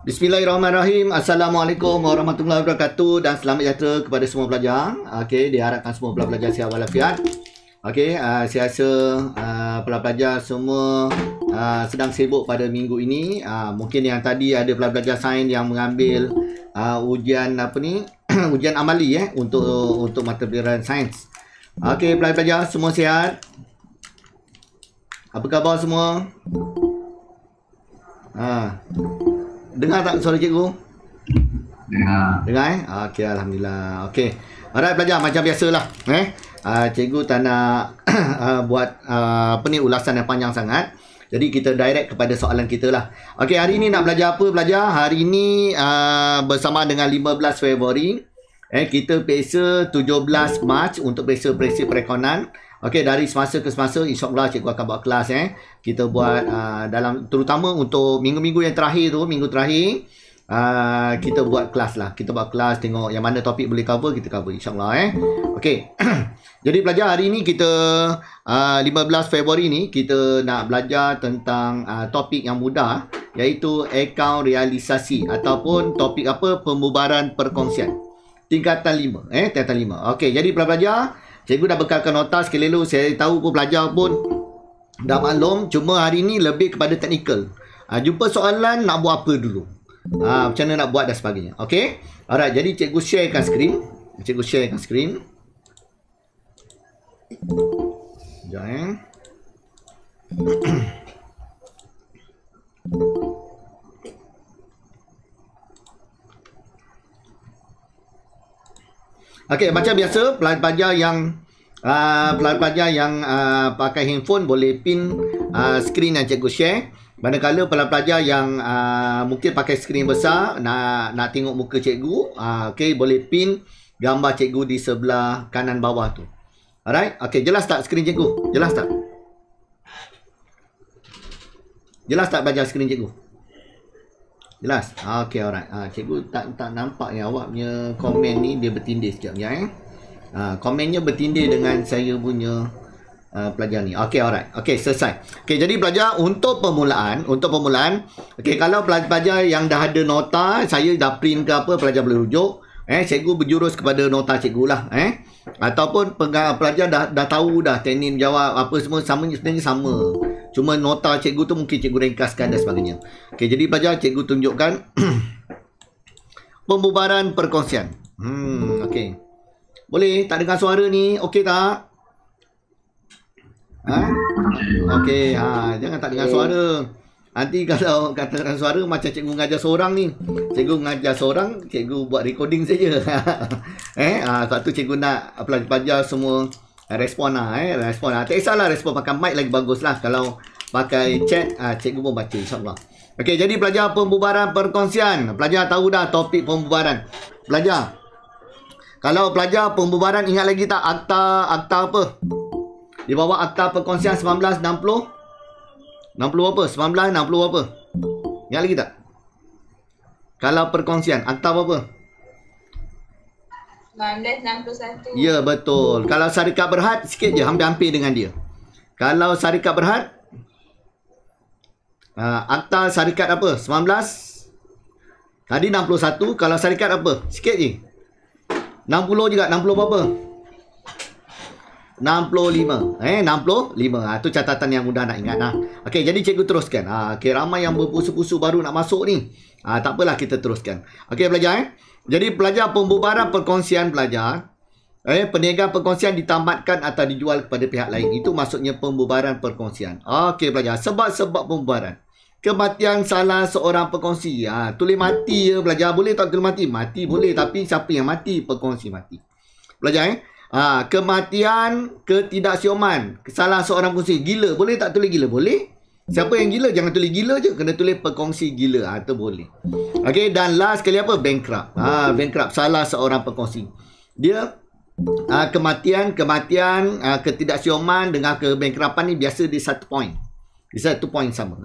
Bismillahirrahmanirrahim. Assalamualaikum warahmatullahi wabarakatuh dan selamat sejahtera kepada semua pelajar. Okey, diharapkan semua pelajar sihat walafiat. Okey, saya rasa pelajar semua sedang sibuk pada minggu ini. Mungkin yang tadi ada pelajar sains yang mengambil ujian ujian amali untuk mata pelajaran sains. Okey, pelajar semua sihat. Apa khabar semua? Dengar tak suara cikgu? Dengar Okey, alhamdulillah. Okey. Alright pelajar, macam biasalah cikgu tak nak buat ulasan yang panjang sangat. Jadi kita direct kepada soalan kita lah. Okey, hari ni nak belajar apa pelajar? Hari ni bersama dengan 15 Februari kita peksa 17 Mac untuk peksa perekonan. Okey, dari semasa ke semasa insya-Allah cikgu akan buat kelas kita buat dalam terutama untuk minggu-minggu yang terakhir tu, minggu terakhir kita buat kelas lah. Kita buat kelas, tengok yang mana topik boleh cover, kita cover insya-Allah Okey. Jadi pelajar, hari ni kita 15 Februari ni kita nak belajar tentang topik yang mudah, iaitu akaun realisasi ataupun topik pembubaran perkongsian. Tingkatan 5 tingkatan 5. Okey, jadi pelajar, cikgu dah bekalkan nota sekali lalu. Saya tahu pun pelajar pun dah maklum. Cuma hari ni lebih kepada teknikal. Jumpa soalan nak buat apa dulu. Macam mana nak buat dan sebagainya. Okey. Alright. Jadi cikgu sharekan skrin. Cikgu sharekan skrin. Sekejap Okey, macam biasa pelajar yang pakai handphone boleh pin skrin yang cikgu share. Manakala pelajar yang mungkin pakai skrin besar nak tengok muka cikgu, okey, boleh pin gambar cikgu di sebelah kanan bawah tu. Alright? Okey, jelas tak skrin cikgu? Jelas tak? Jelas tak belajar skrin cikgu? Jelas? Okey, alright. Cikgu tak nampak awak punya komen ni dia bertindih sekejap komennya bertindih dengan saya punya pelajar ni. Okey, alright. Okey, selesai. Okey, jadi pelajar untuk permulaan, okey, kalau pelajar yang dah ada nota, saya dah print ke apa, pelajar boleh rujuk. Cikgu berjurus kepada nota cikgu lah. Ataupun pelajar dah tahu dah teknik jawab apa semua sebenarnya sama. Cuma nota cikgu tu mungkin cikgu ringkaskan dan sebagainya. Okey, jadi pelajar cikgu tunjukkan pembubaran perkongsian. Okey. Boleh tak dengar suara ni? Okey tak? Okey, jangan tak dengar suara. Nanti kalau kata dengar suara macam cikgu mengajar seorang ni. Cikgu mengajar seorang, cikgu buat recording saja. Sebab tu cikgu nak pelajar semua respon respon tak kisahlah, respon pakai mic lagi bagus lah. Kalau pakai chat cikgu pun baca insyaAllah. Okey, jadi pelajar pembubaran perkongsian. Pelajar tahu dah topik pembubaran. Pelajar, kalau pelajar pembubaran ingat lagi tak akta apa? Di bawah akta perkongsian 1960 apa? 1960 apa? Ingat lagi tak? Kalau perkongsian akta apa? 1961. Ya, betul. Kalau syarikat berhad, sikit je, hampir-hampir dengan dia. Kalau syarikat berhad, akta syarikat apa? 19. Tadi 61. Kalau syarikat apa? Sikit je. 60 juga. 60 berapa? 65. 65. Tu catatan yang mudah nak ingat. Okey, jadi cikgu teruskan. Okey, ramai yang berpusu-pusu baru nak masuk ni. Tak apalah, kita teruskan. Okey, pelajar Jadi pelajar pembubaran perkongsian pelajar. Perniagaan perkongsian ditamatkan atau dijual kepada pihak lain. Itu maksudnya pembubaran perkongsian. Okey pelajar, sebab-sebab pembubaran. Kematian salah seorang perkongsi. Tulis mati ya pelajar. Boleh tak tulis mati? Mati boleh, tapi siapa yang mati? Perkongsi mati. Pelajar kematian, ketidaksioman salah seorang perkongsi. Gila, boleh tak tulis gila? Boleh. Siapa yang gila? Jangan tulis gila je, kena tulis perkongsi gila. Itu boleh. Okey, dan last sekali apa? Bankrupt. Bankrupt, salah seorang perkongsi. Dia kematian, ketidaksioman dengan kebankruptan ni biasa di 1 point. Di 1 point sama.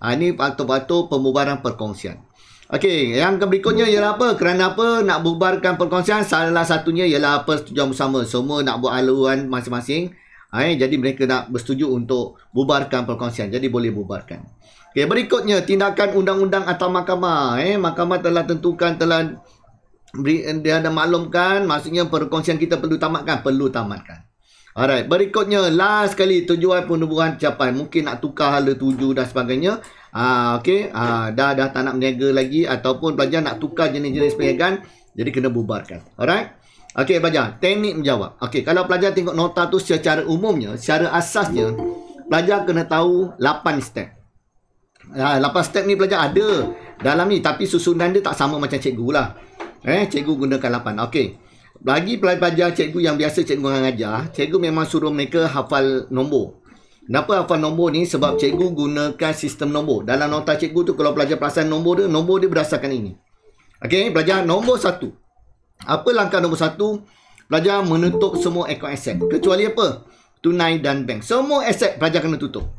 Ini faktor-faktor pembubaran perkongsian. Okey, yang berikutnya ialah apa? Kerana apa? Nak bubarkan perkongsian, salah satunya ialah persetujuan bersama. Semua nak buat haluan masing-masing. Jadi mereka nak bersetuju untuk bubarkan perkongsian. Jadi boleh bubarkan. Okey, berikutnya tindakan undang-undang atau mahkamah. Mahkamah telah tentukan, dia ada maklumkan, maksudnya perkongsian kita perlu tamatkan. Perlu tamatkan. Alright, berikutnya last sekali tujuan penubuhan capai. Mungkin nak tukar hala tuju dan sebagainya. Okey, dah tak nak berniaga lagi ataupun pelajar nak tukar jenis-jenis perniagaan, jadi kena bubarkan. Alright. Okey pelajar, teknik menjawab. Okey, kalau pelajar tengok nota tu secara umumnya, secara asasnya pelajar kena tahu 8 step. 8 step ni pelajar ada dalam ni, tapi susunan dia tak sama macam cikgu lah. Cikgu gunakan 8. Okey. Bagi pelajar cikgu yang biasa cikgu mengajar, cikgu memang suruh mereka hafal nombor. Kenapa hafal nombor ni? Sebab cikgu gunakan sistem nombor. Dalam nota cikgu tu kalau pelajar perasan nombor dia berdasarkan ini. Okey, pelajar nombor 1. Apa langkah nombor 1? Pelajar menutup semua akaun aset. Kecuali apa? Tunai dan bank. Semua aset pelajar kena tutup.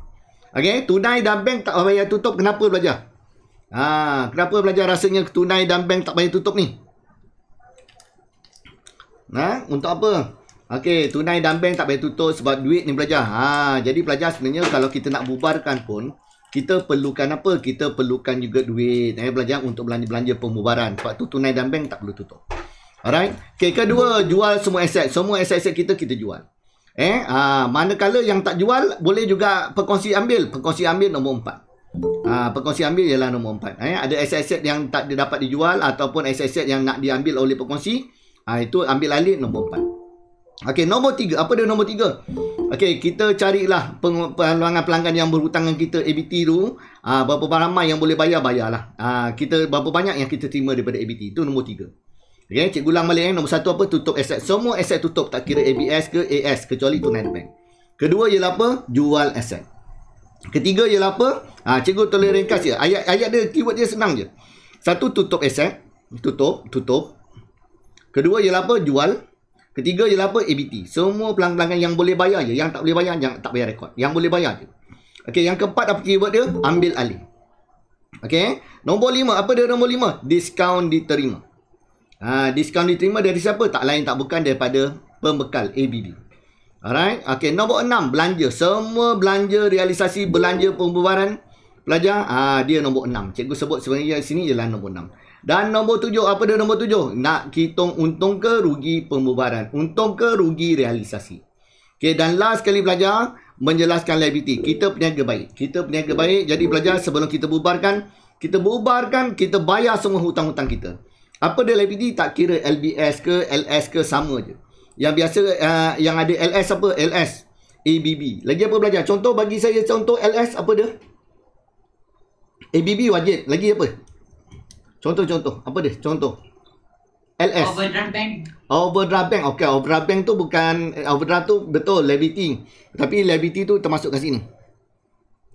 Okey, tunai dan bank tak payah tutup. Kenapa pelajar? Kenapa pelajar rasanya tunai dan bank tak payah tutup ni? Untuk apa? Okey, tunai dan bank tak payah tutup sebab duit ni pelajar. Jadi pelajar sebenarnya kalau kita nak bubarkan pun, kita perlukan apa? Kita perlukan juga duit. Pelajar untuk belanja-belanja pembubaran. Sebab tu tunai dan bank tak perlu tutup. Alright. Okey, kedua, jual semua aset. Semua aset-aset kita jual. Manakala yang tak jual, boleh juga perkongsi ambil. Perkongsi ambil nombor 4. Perkongsi ambil ialah nombor 4. Ada aset-aset yang tak dapat dijual ataupun aset-aset yang nak diambil oleh perkongsi. Itu ambil alih nombor 4. Okey, nombor 3. Apa dia nombor 3? Okey, kita carilah pelanggan yang berhutang dengan kita ABT tu. Berapa ramai yang boleh bayarlah. Kita berapa banyak yang kita terima daripada ABT. Itu nombor 3. Okey, cikgu ulang balik. Nombor 1 apa? Tutup aset. Semua aset tutup. Tak kira ABS ke AS. Kecuali tunai bank. Kedua ialah apa? Jual aset. Ketiga ialah apa? Cikgu tulis ringkas je. Ayat dia, keyword dia senang je. Satu, tutup aset. Tutup. Kedua ialah apa? Jual. Ketiga ialah apa? ABT. Semua pelanggan yang boleh bayar je. Yang tak boleh bayar, jangan tak bayar rekod. Yang boleh bayar je. Okey, yang keempat apa keyword dia? Ambil alih. Okey. Nombor 5. Apa dia nombor 5? Diskaun diterima. Diskaun diterima dari siapa? Tak lain tak bukan daripada pembekal ABB. Alright. Okey, nombor 6. Belanja. Semua belanja realisasi belanja pembubaran pelajar. Dia nombor 6. Cikgu sebut sebenarnya sini ialah nombor 6. Dan nombor 7, apa dia nombor 7? Nak hitung untung ke rugi pembubaran. Untung ke rugi realisasi. Okey, dan last sekali pelajar, menjelaskan liability. Kita peniaga baik. Jadi pelajar sebelum kita bubarkan, kita bayar semua hutang-hutang kita. Apa dia liability? Tak kira LBS ke, LS ke, sama je. Yang biasa, yang ada LS apa? LS. ABB. Lagi apa pelajar? Contoh bagi saya, contoh LS apa dia? ABB wajib. Lagi apa? Contoh. Apa dia? Contoh. LS. Overdraft bank. Overdraft bank. Okey, overdraft bank tu bukan, overdraft tu betul liability. Tapi liability tu termasuk kat sini.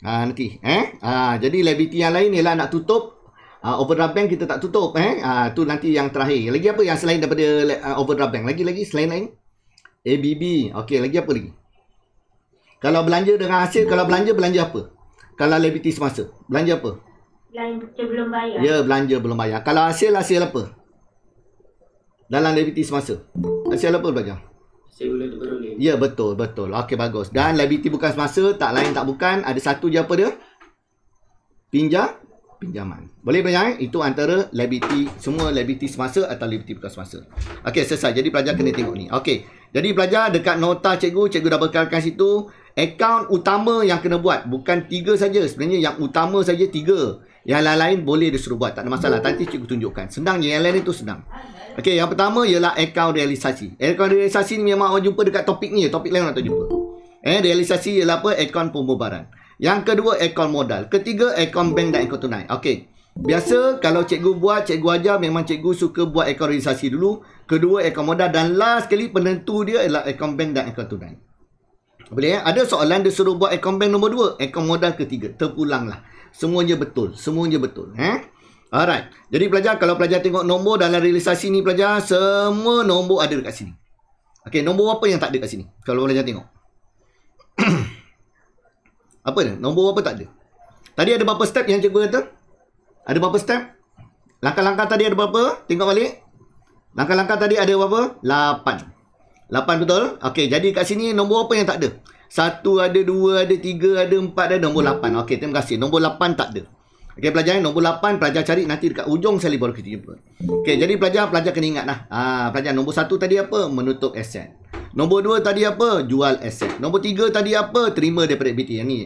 Nanti. Jadi liability yang lain ialah nak tutup. Overdraft bank kita tak tutup. Tu nanti yang terakhir. Lagi apa yang selain daripada overdraft bank? Lagi selain lain? ABB. Okey, lagi apa lagi? Kalau belanja dengan hasil, kalau belanja apa? Kalau liability semasa, belanja apa? Belanja belum bayar. Ya, belanja belum bayar. Kalau hasil apa? Dalam liability semasa. Hasil apa belajar? Hasil boleh diperoleh. Ya, betul. Okey, bagus. Dan liability bukan semasa, tak lain tak bukan. Ada satu je apa dia? Pinjaman. Boleh belajar? Itu antara liability, semua liability semasa atau liability bukan semasa. Okey, selesai. Jadi pelajar kena tengok ni. Okey. Jadi pelajar dekat nota cikgu dah bekalkan situ. Akaun utama yang kena buat. Bukan 3 saja. Sebenarnya yang utama saja 3. Yang lain-lain boleh disuruh buat. Tak ada masalah. Nanti cikgu tunjukkan. Senang je. Yang lain itu senang. Okey, yang pertama ialah akaun realisasi. Akaun realisasi ni memang awak jumpa dekat topik ni. Topik lain awak tak jumpa. Realisasi ialah apa? Akaun pembubaran. Yang kedua, akaun modal. Ketiga, akaun bank dan akaun tunai. Okey. Biasa kalau cikgu buat, cikgu ajar, memang cikgu suka buat akaun realisasi dulu. Kedua, akaun modal. Dan last sekali penentu dia ialah akaun bank dan akaun tunai. Boleh ya? Ada soalan dia suruh buat akaun bank nombor 2. Akaun modal ketiga. Terpulanglah. Semuanya betul. Alright. Jadi pelajar, kalau pelajar tengok nombor dalam realisasi ni pelajar, semua nombor ada dekat sini. Okey, nombor apa yang tak ada kat sini? Kalau pelajar tengok. Apa dia? Nombor apa tak ada? Tadi ada berapa step yang cikgu kata? Ada berapa step? Langkah-langkah tadi ada berapa? Tengok balik. Langkah-langkah tadi ada berapa? 8. 8 betul? Okey, jadi kat sini nombor apa yang tak ada? 1 ada, 2 ada, 3 ada, 4 ada, nombor 8. Okey, terima kasih. Nombor 8 tak ada. Okey, pelajar, nombor 8 pelajar cari nanti dekat ujung sekali baru kita jumpa. Okey, jadi pelajar kena ingat lah. Pelajar nombor 1 tadi apa? Menutup aset. Nombor 2 tadi apa? Jual aset. Nombor 3 tadi apa? Terima daripada EBT. Yang ni.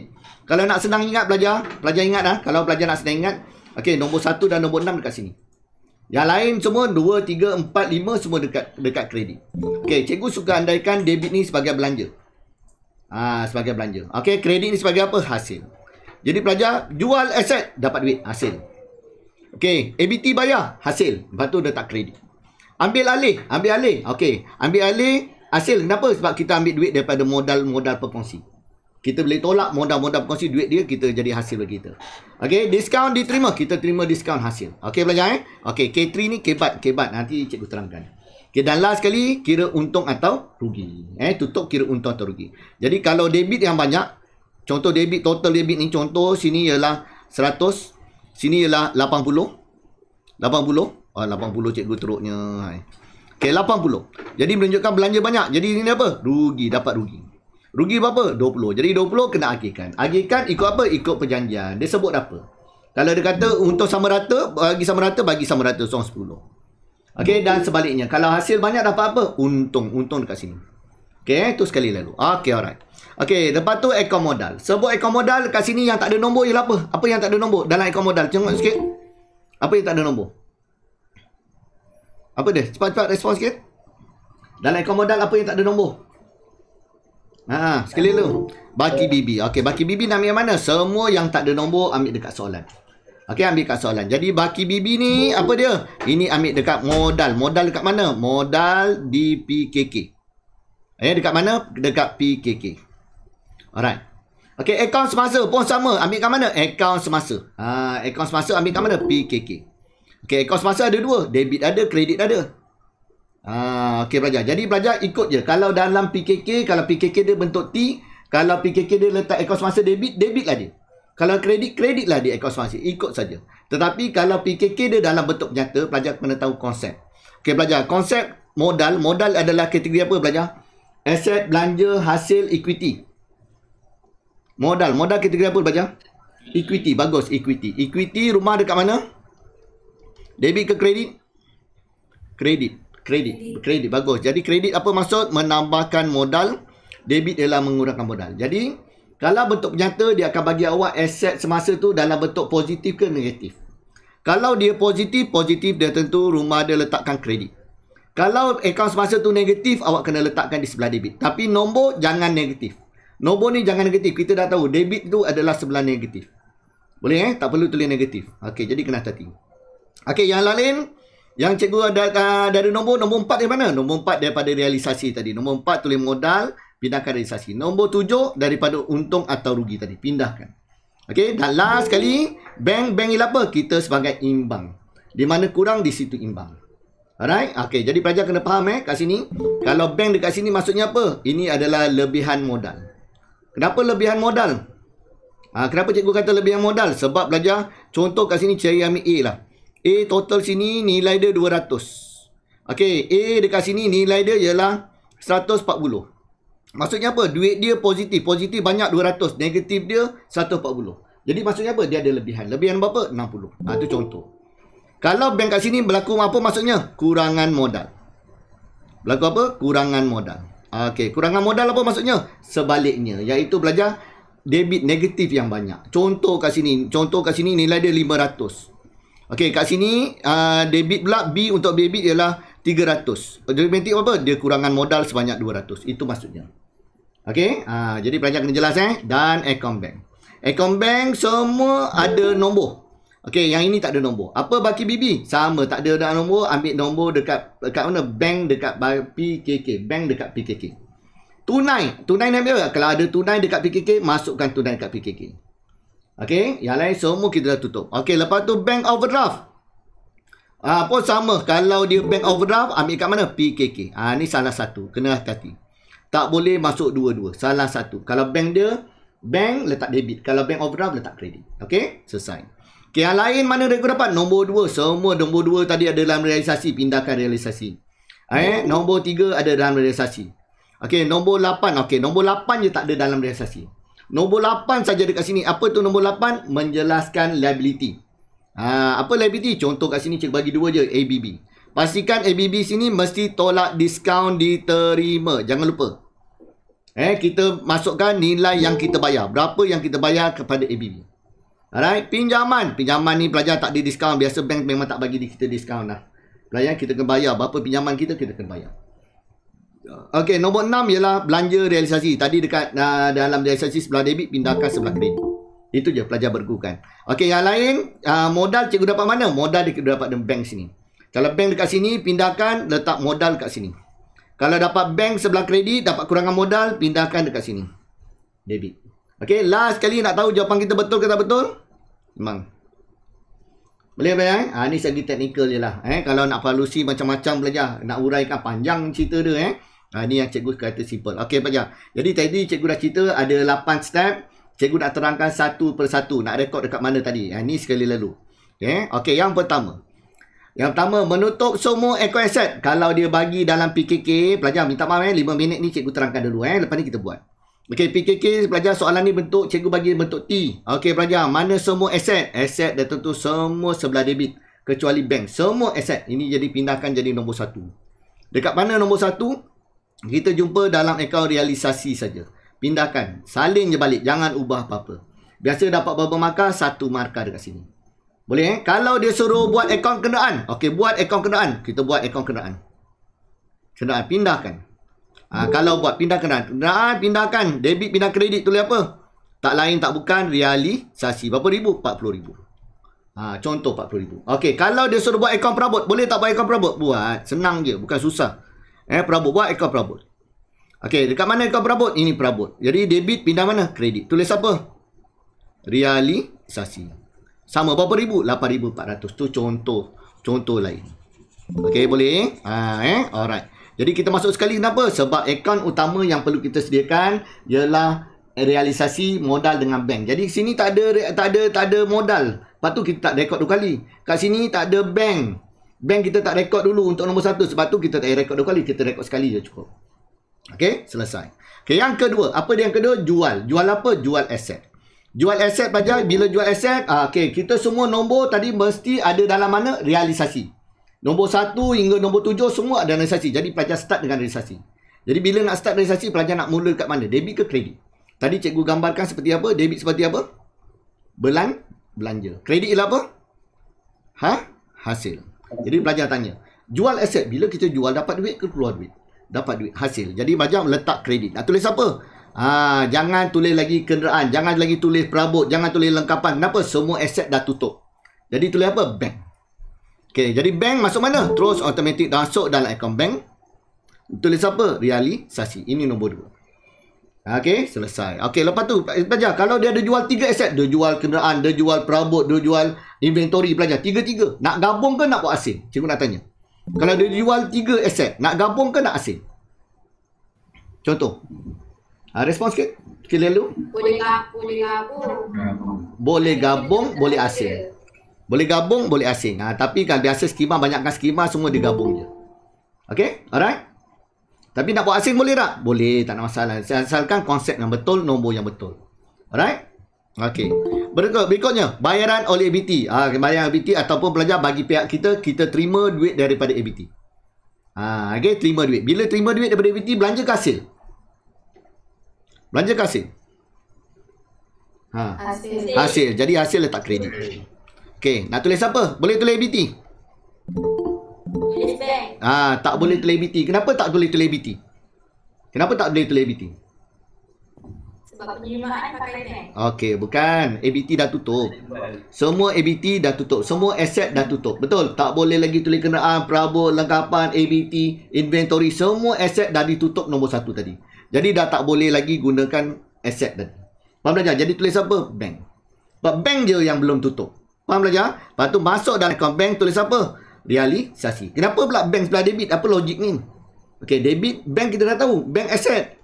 Kalau nak senang ingat pelajar ingat lah. Kalau pelajar nak senang ingat, okey, nombor 1 dan nombor 6 dekat sini. Yang lain semua 2, 3, 4, 5 semua dekat kredit. Okey, cikgu suka andaikan debit ni sebagai belanja. Sebagai belanja. Okey, kredit ni sebagai apa? Hasil. Jadi pelajar jual aset dapat duit, hasil. Okey, EBT bayar, hasil. Lepas tu letak kredit. Ambil alih. Okey, ambil alih hasil. Kenapa? Sebab kita ambil duit daripada modal perkongsi. Kita boleh tolak modal perkongsi, duit dia kita jadi hasil bagi kita. Okey, diskaun diterima, kita terima diskaun hasil. Okey pelajar Okey, K3 ni kebat nanti cikgu terangkan. Okey, dan last sekali kira untung atau rugi. Tutup kira untung atau rugi. Jadi kalau debit yang banyak, contoh debit, total debit ni contoh sini ialah 100, sini ialah 80. 80 cikgu teruknya. Okey, 80. Jadi menunjukkan belanja banyak. Jadi ini apa? Rugi, dapat rugi. Rugi berapa? 20. Jadi 20 kena agihkan. Agihkan ikut apa? Ikut perjanjian. Dia sebut apa? Kalau dia kata untuk sama rata, bagi sama rata, so 10. Okey, dan sebaliknya. Kalau hasil banyak dapat apa? Untung dekat sini. Okey, tu sekali lalu. Okey, alright. Okey, lepas tu akaun modal. Sebut akaun modal kat sini yang tak ada nombor ialah apa? Apa yang tak ada nombor dalam akaun modal? Tengok sikit. Apa yang tak ada nombor? Apa dia? Cepat-cepat respon sikit. Dalam akaun modal apa yang tak ada nombor? Sekali dulu. Baki bibi. Okey, baki bibi nak ambil yang mana? Semua yang tak ada nombor ambil dekat soalan. Okey, ambil dekat soalan. Jadi baki bibi ni apa dia? Ini ambil dekat modal. Modal dekat mana? Modal di PKK. Dekat mana? Dekat PKK. Alright. Okey, akaun semasa pun sama. Ambil kat mana? Akaun semasa. Akaun semasa ambil kat mana? PKK. Okey, akaun semasa ada dua. Debit ada, kredit ada. Okey pelajar. Jadi pelajar ikut je. Kalau dalam PKK, kalau PKK dia bentuk T, kalau PKK dia letak akaun semasa debit, debit lah dia. Kalau kredit, kredit lah dia akaun semasa. Ikut saja. Tetapi kalau PKK dia dalam bentuk nyata, pelajar kena tahu konsep. Okey pelajar, konsep modal adalah kategori apa pelajar? Aset, belanja, hasil, equity. Modal kategori apa pelajar? Equity, bagus equity. Equity rumah dekat mana? Debit ke kredit? Kredit, bagus. Jadi kredit apa maksud? Menambahkan modal. Debit ialah mengurangkan modal. Jadi kalau bentuk nyata dia akan bagi awak aset semasa tu dalam bentuk positif ke negatif. Kalau dia positif dia tentu rumah dia letakkan kredit. Kalau akaun semasa tu negatif, awak kena letakkan di sebelah debit. Tapi nombor jangan negatif. Nombor ni jangan negatif. Kita dah tahu debit tu adalah sebelah negatif. Boleh tak perlu tulis negatif. Okey, jadi kena hati-hati. Okey, yang lain yang cikgu ada dari nombor 4 dari mana? Nombor 4 daripada realisasi tadi. Nombor 4 tulis modal, pindahkan realisasi. Nombor 7 daripada untung atau rugi tadi, pindahkan. Okey, dan last sekali, bank ialah apa? Kita sebagai imbang. Di mana kurang, di situ imbang. Alright? Okey, jadi pelajar kena faham kat sini. Kalau bank dekat sini maksudnya apa? Ini adalah lebihan modal. Kenapa lebihan modal? Kenapa cikgu kata lebihan modal? Sebab pelajar, contoh kat sini cari ambil A lah. A total sini nilai dia 200. Okey, A dekat sini nilai dia ialah 140. Maksudnya apa? Duit dia positif. Positif banyak 200. Negatif dia 140. Jadi maksudnya apa? Dia ada lebihan. Lebihan berapa? 60. Itu contoh. Kalau bank kat sini berlaku apa maksudnya? Kurangan modal. Berlaku apa? Kurangan modal. Okey, kurangan modal apa maksudnya? Sebaliknya, iaitu belajar debit negatif yang banyak. Contoh kat sini nilai dia 500. Okey, kat sini debit pula, B untuk debit ialah 300. Debit apa? Dia kurangan modal sebanyak 200. Itu maksudnya. Okey, jadi pelajar kena jelas dan akaun bank. Akaun bank semua ada nombor. Okey, yang ini tak ada nombor. Apa baki BB? Sama, tak ada nombor. Ambil nombor dekat mana? Bank dekat PKK. Bank dekat PKK. Tunai nak ambil. Kalau ada tunai dekat PKK, masukkan tunai dekat PKK. Okey, yang lain semua kita dah tutup. Okey, lepas tu bank overdraft. Pun sama. Kalau dia bank overdraft, ambil kat mana? PKK. Ni salah satu. Kena hati-hati. Tak boleh masuk dua-dua. Salah satu. Kalau bank dia, bank letak debit. Kalau bank overdraft, letak kredit. Okey, selesai. Okey, yang lain mana cikgu dapat? Nombor 2. Semua nombor 2 tadi ada dalam realisasi. Pindahkan realisasi. Nombor 3 ada dalam realisasi. Okey, nombor 8. Okey, nombor 8 je tak ada dalam realisasi. Nombor 8 saja dekat sini. Apa tu nombor 8? Menjelaskan liability. Apa liability? Contoh kat sini cikgu bagi 2 je. ABB. Pastikan ABB sini mesti tolak diskaun diterima. Jangan lupa. Kita masukkan nilai yang kita bayar. Berapa yang kita bayar kepada ABB. Alright. Pinjaman. Pinjaman ni pelajar tak ada diskaun. Biasa bank memang tak bagi kita diskaun lah. Pelajar kita kena bayar. Berapa pinjaman kita kena bayar. Okey, nombor 6 ialah belanja realisasi. Tadi dekat dalam realisasi sebelah debit, pindahkan sebelah kredit. Itu je pelajar bergurukan. Okey, yang lain, modal cikgu dapat mana? Modal cikgu dapat dari bank sini. Kalau bank dekat sini, pindahkan, letak modal kat sini. Kalau dapat bank sebelah kredit, dapat kurangan modal, pindahkan dekat sini. Debit. Okey, last kali nak tahu jawapan kita betul ke tak betul? Memang. Boleh bayang? Ni segi teknikal je lah. Kalau nak valuasi macam-macam pelajar, nak uraikan panjang cerita dia. Ni yang cikgu kata simple. Okey pelajar. Jadi tadi cikgu dah cerita ada 8 step. Cikgu nak terangkan satu persatu. Nak rekod dekat mana tadi? Ni sekali lalu. Okey, yang pertama. Yang pertama, menutup semua akaun aset. Kalau dia bagi dalam PKK, pelajar minta maaf 5 minit ni cikgu terangkan dulu. Lepas ni kita buat. Okey, PKK pelajar soalan ni bentuk, cikgu bagi bentuk T. Okey pelajar, mana semua aset? Aset dah tentu semua sebelah debit. Kecuali bank. Semua aset. Ini jadi pindahkan jadi nombor 1. Dekat mana nombor 1? Kita jumpa dalam akaun realisasi saja. Pindahkan. Salin je balik. Jangan ubah apa-apa. Biasa dapat berapa markah? 1 markah dekat sini. Boleh Kalau dia suruh buat akaun kenderaan. Okey, buat akaun kenderaan. Kita buat akaun kenderaan. Kenderaan, pindahkan. Kalau buat pindah kenderaan. Kenderaan, pindahkan. Debit, pindah kredit. Tulis apa? Tak lain, tak bukan. Realisasi. Berapa ribu? 40 ribu. Contoh 40 ribu. Okey, kalau dia suruh buat akaun perabot. Boleh tak buat akaun perabot? Buat. Senang je. Bukan susah. Perabot. Buat akaun perabot. Okey, dekat mana akaun perabot? Ini perabot. Jadi, debit pindah mana? Kredit. Tulis apa? Realisasi. Sama berapa ribu? 8,400. Tu contoh lain. Okey, boleh? Alright. Jadi kita masuk sekali kenapa? Sebab akaun utama yang perlu kita sediakan ialah realisasi modal dengan bank. Jadi sini tak ada modal. Lepas tu kita tak rekod 2 kali. Kat sini tak ada bank. Bank kita tak rekod dulu untuk nombor 1. Sebab tu kita tak rekod 2 kali. Kita rekod sekali je cukup. Okey, selesai. Okey, yang kedua. Apa dia yang kedua? Jual. Jual apa? Jual aset. Jual aset pelajar, bila jual aset, okey, kita semua nombor tadi mesti ada dalam mana? Realisasi. Nombor 1 hingga nombor 7 semua ada realisasi. Jadi pelajar start dengan realisasi. Jadi bila nak start realisasi, pelajar nak mula kat mana? Debit ke kredit? Tadi cikgu gambarkan seperti apa? Debit seperti apa? Belanja. Kredit ialah apa? Hasil. Jadi pelajar tanya, jual aset, bila kita jual dapat duit ke keluar duit? Dapat duit, hasil. Jadi pelajar letak kredit. Nak tulis apa? Jangan tulis lagi kenderaan. Jangan lagi tulis perabot. Jangan tulis lengkapan. Kenapa? Semua aset dah tutup. Jadi tulis apa? Bank. Okey, jadi bank masuk mana? Terus automatik masuk dalam akaun bank. Tulis apa? Realisasi. Ini nombor 2. Okey, selesai. Okey, lepas tu pelajar, kalau dia ada jual 3 aset, dia jual kenderaan, dia jual perabot, dia jual inventory pelajar. 3-3. Nak gabung ke nak buat asing? Cikgu nak tanya. Kalau dia jual 3 aset, nak gabung ke nak asing? Contoh. Respon sikit. Sikit lalu. Boleh gabung. Boleh gabung, boleh asing. Boleh gabung, boleh asing. Tapi kan biasa skema, banyakkan skema semua digabung je. Okey? Alright? Tapi nak buat asing boleh tak? Boleh, tak ada masalah. Asalkan konsep yang betul, nombor yang betul. Alright? Okey. Berikutnya, bayaran oleh ABT. Bayaran ABT ataupun pelajar bagi pihak kita, kita terima duit daripada ABT. Okey, terima duit. Bila terima duit daripada ABT, belanja ke hasil? Belanja ke hasil? Hasil. Jadi hasil letak kredit. Okey, nak tulis apa? Boleh tulis ABT? Tulis bank. Tak boleh tulis ABT. Kenapa tak boleh tulis ABT? Kenapa tak boleh tulis ABT? Sebab penerimaan pakai bank. Okey, bukan. ABT dah tutup. Semua ABT dah tutup. Semua aset dah tutup. Betul? Tak boleh lagi tulis kenderaan, perabot, lengkapan, ABT, inventory. Semua aset dah ditutup nombor 1 tadi. Jadi dah tak boleh lagi gunakan aset tadi. Faham belajar? Jadi tulis apa? Bank. Sebab bank je yang belum tutup. Faham belajar? Lepas tu masuk dalam akaun bank, tulis apa? Realisasi. Kenapa pula bank sebelah debit? Apa logik ni? Okey, debit, bank kita dah tahu. Bank aset.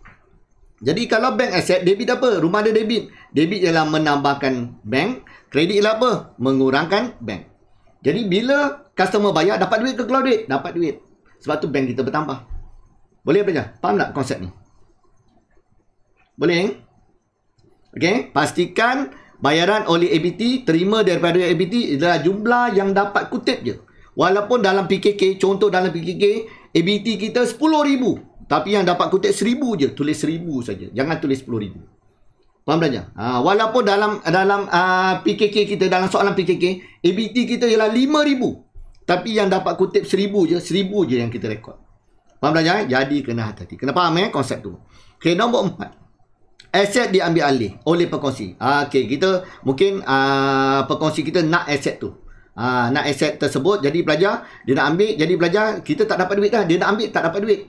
Jadi kalau bank asset, debit apa? Rumah ada debit. Debit ialah menambahkan bank. Kredit ialah apa? Mengurangkan bank. Jadi bila customer bayar, dapat duit ke keluar duit? Dapat duit. Sebab tu bank kita bertambah. Boleh belajar? Faham tak konsep ni? Boleh? Okey, pastikan bayaran oleh ABT, terima daripada ABT adalah jumlah yang dapat kutip je. Walaupun dalam PKK, contoh dalam PKK, ABT kita 10,000. Tapi yang dapat kutip 1,000 je. Tulis 1,000 saja. Jangan tulis 10,000. Faham belajar? Walaupun dalam PKK kita, dalam soalan PKK, ABT kita ialah 5,000. Tapi yang dapat kutip 1,000 je. 1,000 je yang kita rekod. Faham belajar? Jadi kena hati-hati. Kena faham konsep tu. Okay, nombor 4. Aset diambil alih oleh pekongsi. Okay, kita mungkin pekongsi kita nak aset tu. Nak aset tersebut. Jadi pelajar, dia nak ambil. Jadi pelajar, kita tak dapat duit dah. Dia nak ambil, tak dapat duit.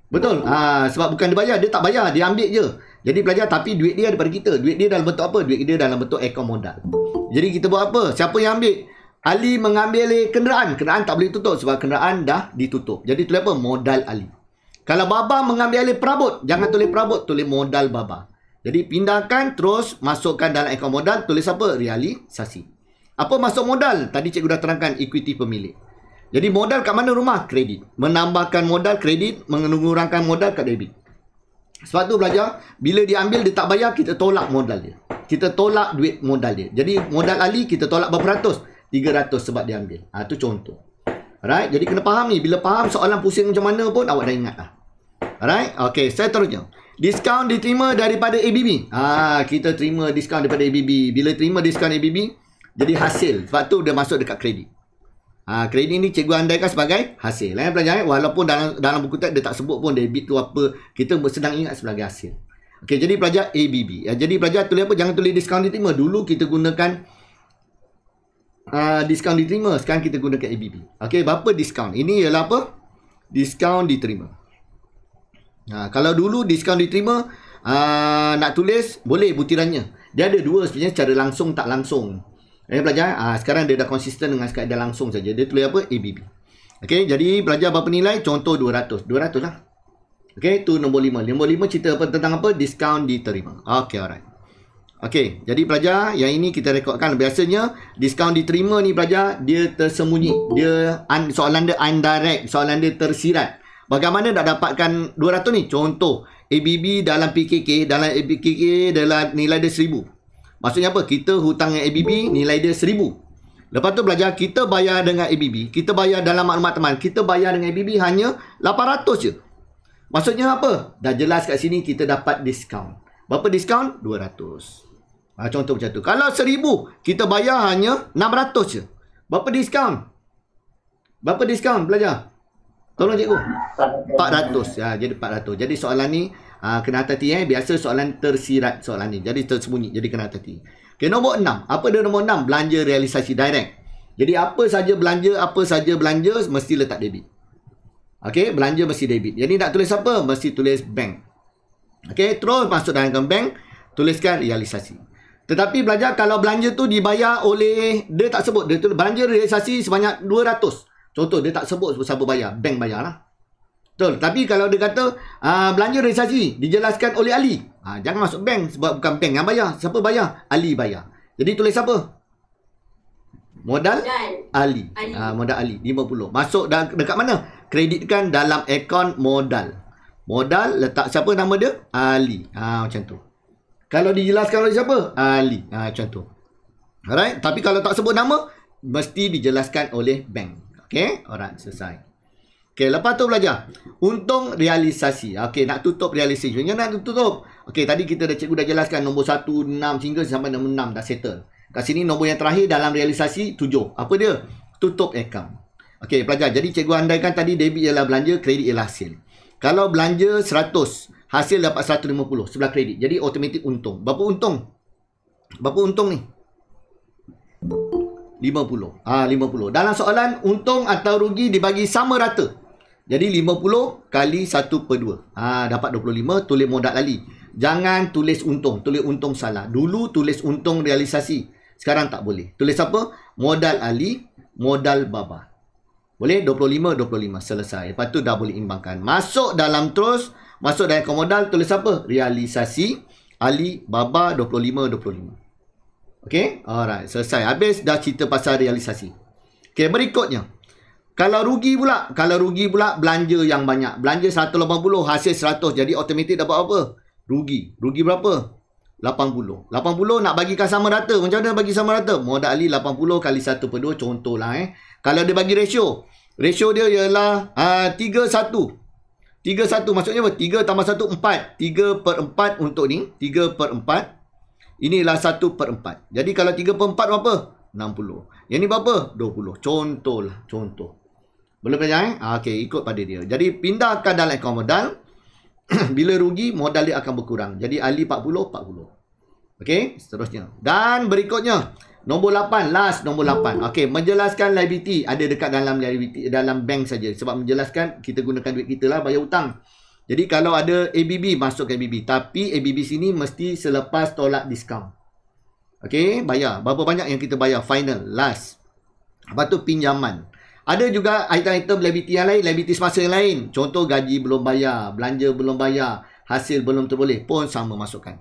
Betul? Sebab bukan dia bayar. Dia tak bayar. Dia ambil je. Jadi pelajar, tapi duit dia daripada kita. Duit dia dalam bentuk apa? Duit dia dalam bentuk akaun modal. Jadi kita buat apa? Siapa yang ambil? Ali mengambil kenderaan. Kenderaan tak boleh tutup sebab kenderaan dah ditutup. Jadi tulis apa? Modal Ali. Kalau Baba mengambil alih perabot, jangan tulis perabot, tulis modal Baba. Jadi pindahkan, terus masukkan dalam akaun modal, tulis apa? Realisasi. Apa masuk modal? Tadi cikgu dah terangkan, equity pemilik. Jadi modal kat mana rumah? Kredit. Menambahkan modal kredit, mengurangkan modal kat debit. Sebab tu belajar, bila dia ambil, dia tak bayar, kita tolak modal dia. Kita tolak duit modal dia. Jadi modal Ali, kita tolak berapa ratus? 300 sebab dia ambil. Tu contoh. Alright, jadi kena faham ni. Bila faham soalan pusing macam mana pun, awak dah ingat lah. Alright, okay, seterusnya. Diskaun diterima daripada ABB. Kita terima diskaun daripada ABB. Bila terima diskaun ABB, jadi hasil. Sebab tu dia masuk dekat kredit. Kredit ni cikgu andaikan sebagai hasil. Pelajar, walaupun dalam buku teks dia tak sebut pun debit tu apa, kita sedang ingat sebagai hasil. Okay, jadi pelajar ABB. Jadi pelajar tulis apa? Jangan tulis diskaun diterima. Dulu kita gunakan diskaun diterima. Sekarang kita gunakan ABB. Okay, berapa diskaun? Ini ialah apa? Diskaun diterima. Kalau dulu diskaun diterima, nak tulis, boleh butirannya. Dia ada dua sebenarnya, secara langsung tak langsung. Pelajar, sekarang dia dah konsisten dengan kaedah langsung saja. Dia tulis apa? ABB. Okay, jadi pelajar berapa nilai? Contoh 200. 200 lah. Okay, tu nombor 5. Nombor 5 cerita apa, tentang apa? Diskaun diterima. Okay, alright. Okay, jadi pelajar, yang ini kita rekodkan. Biasanya, diskaun diterima ni pelajar, dia tersembunyi. Dia soalan dia indirect, soalan dia tersirat. Bagaimana nak dapatkan 200 ni? Contoh, ABB dalam PKK, dalam nilai dia 1,000. Maksudnya apa? Kita hutang dengan ABB, nilai dia 1,000. Lepas tu belajar, kita bayar dengan ABB. Kita bayar dalam maklumat teman. Kita bayar dengan ABB hanya 800 je. Maksudnya apa? Dah jelas kat sini kita dapat diskaun. Berapa diskaun? 200. Contoh macam tu. Kalau 1,000, kita bayar hanya 600 je. Berapa diskaun? Berapa diskaun belajar? Tolong cikgu. 400. Jadi 400. Jadi soalan ni kena hati-hati. Biasa soalan tersirat soalan ni. Jadi tersembunyi. Jadi kena hati-hati. Okay, nombor 6. Apa dia nombor 6? Belanja realisasi direct. Jadi apa saja belanja, mesti letak debit. Okay, belanja mesti debit. Jadi nak tulis apa? Mesti tulis bank. Okay, terus masuk dalam bank, tuliskan realisasi. Tetapi belajar kalau belanja tu dibayar oleh, dia tak sebut. Dia tulis belanja realisasi sebanyak 200. Contoh, dia tak sebut siapa bayar. Bank bayar lah. Betul. Tapi kalau dia kata belanja realisasi dijelaskan oleh Ali. Jangan masuk bank sebab bukan bank yang bayar. Siapa bayar? Ali bayar. Jadi tulis apa? Modal Ali. Modal Ali. 50. Masuk dekat mana? Kreditkan dalam akaun modal. Modal letak siapa nama dia? Ali. Macam tu. Kalau dijelaskan oleh siapa? Ali. Macam tu. Alright. Tapi kalau tak sebut nama, mesti dijelaskan oleh bank. Okay, alright, selesai. Okay, lepas tu belajar untung realisasi. Okay, nak tutup realisasi. Sebenarnya nak tutup. Okay, tadi cikgu dah jelaskan nombor 1, 6 hingga sampai nombor 6 dah settle. Kat sini nombor yang terakhir dalam realisasi 7. Apa dia? Tutup account. Okay, pelajar. Jadi cikgu andaikan tadi debit ialah belanja, kredit ialah hasil. Kalau belanja 100, hasil dapat 150 sebelah kredit. Jadi automatik untung. Berapa untung? Berapa untung ni? 50. 50. Dalam soalan, untung atau rugi dibagi sama rata. Jadi 50 kali 1/2. Dapat 25, tulis modal Ali. Jangan tulis untung. Tulis untung salah. Dulu tulis untung realisasi. Sekarang tak boleh. Tulis apa? Modal Ali, modal Baba. Boleh? 25, 25. Selesai. Lepas tu dah boleh imbangkan. Masuk dalam terus Masuk dalam akaun modal, tulis apa? Realisasi Alibaba 25. Okey, alright, selesai. Habis dah cerita pasal realisasi. Okey, berikutnya. Kalau rugi pula belanja yang banyak. Belanja 180, hasil 100. Jadi automatik dapat apa? Rugi. Rugi berapa? 80. 80 nak bagikan sama rata. Macam mana bagi sama rata? Modal Ali 80 kali 1/2 contohlah Kalau dia bagi ratio dia ialah 3:1. 3:1 maksudnya apa? 3 tambah 1 4. 3/4 untuk ni. 3/4. Inilah 1/4. Jadi kalau 3/4 berapa? 60. Yang ni berapa? 20. Contohlah. Contoh. Boleh belajar Okey, ikut pada dia. Jadi pindahkan dalam akaun modal. Bila rugi, modal dia akan berkurang. Jadi Ali 40. Okey, seterusnya. Dan berikutnya, nombor 8. Last, nombor 8. Okey, menjelaskan liability. Ada dekat dalam liability, dalam bank saja. Sebab menjelaskan, kita gunakan duit kita lah, bayar hutang. Jadi kalau ada ABB, masuk ke ABB. Tapi ABB sini mesti selepas tolak diskaun. Okey, bayar. Berapa banyak yang kita bayar? Final, last. Lepas tu pinjaman. Ada juga item-item liability yang lain, liability semasa yang lain. Contoh gaji belum bayar, belanja belum bayar, hasil belum terboleh pun sama masukkan.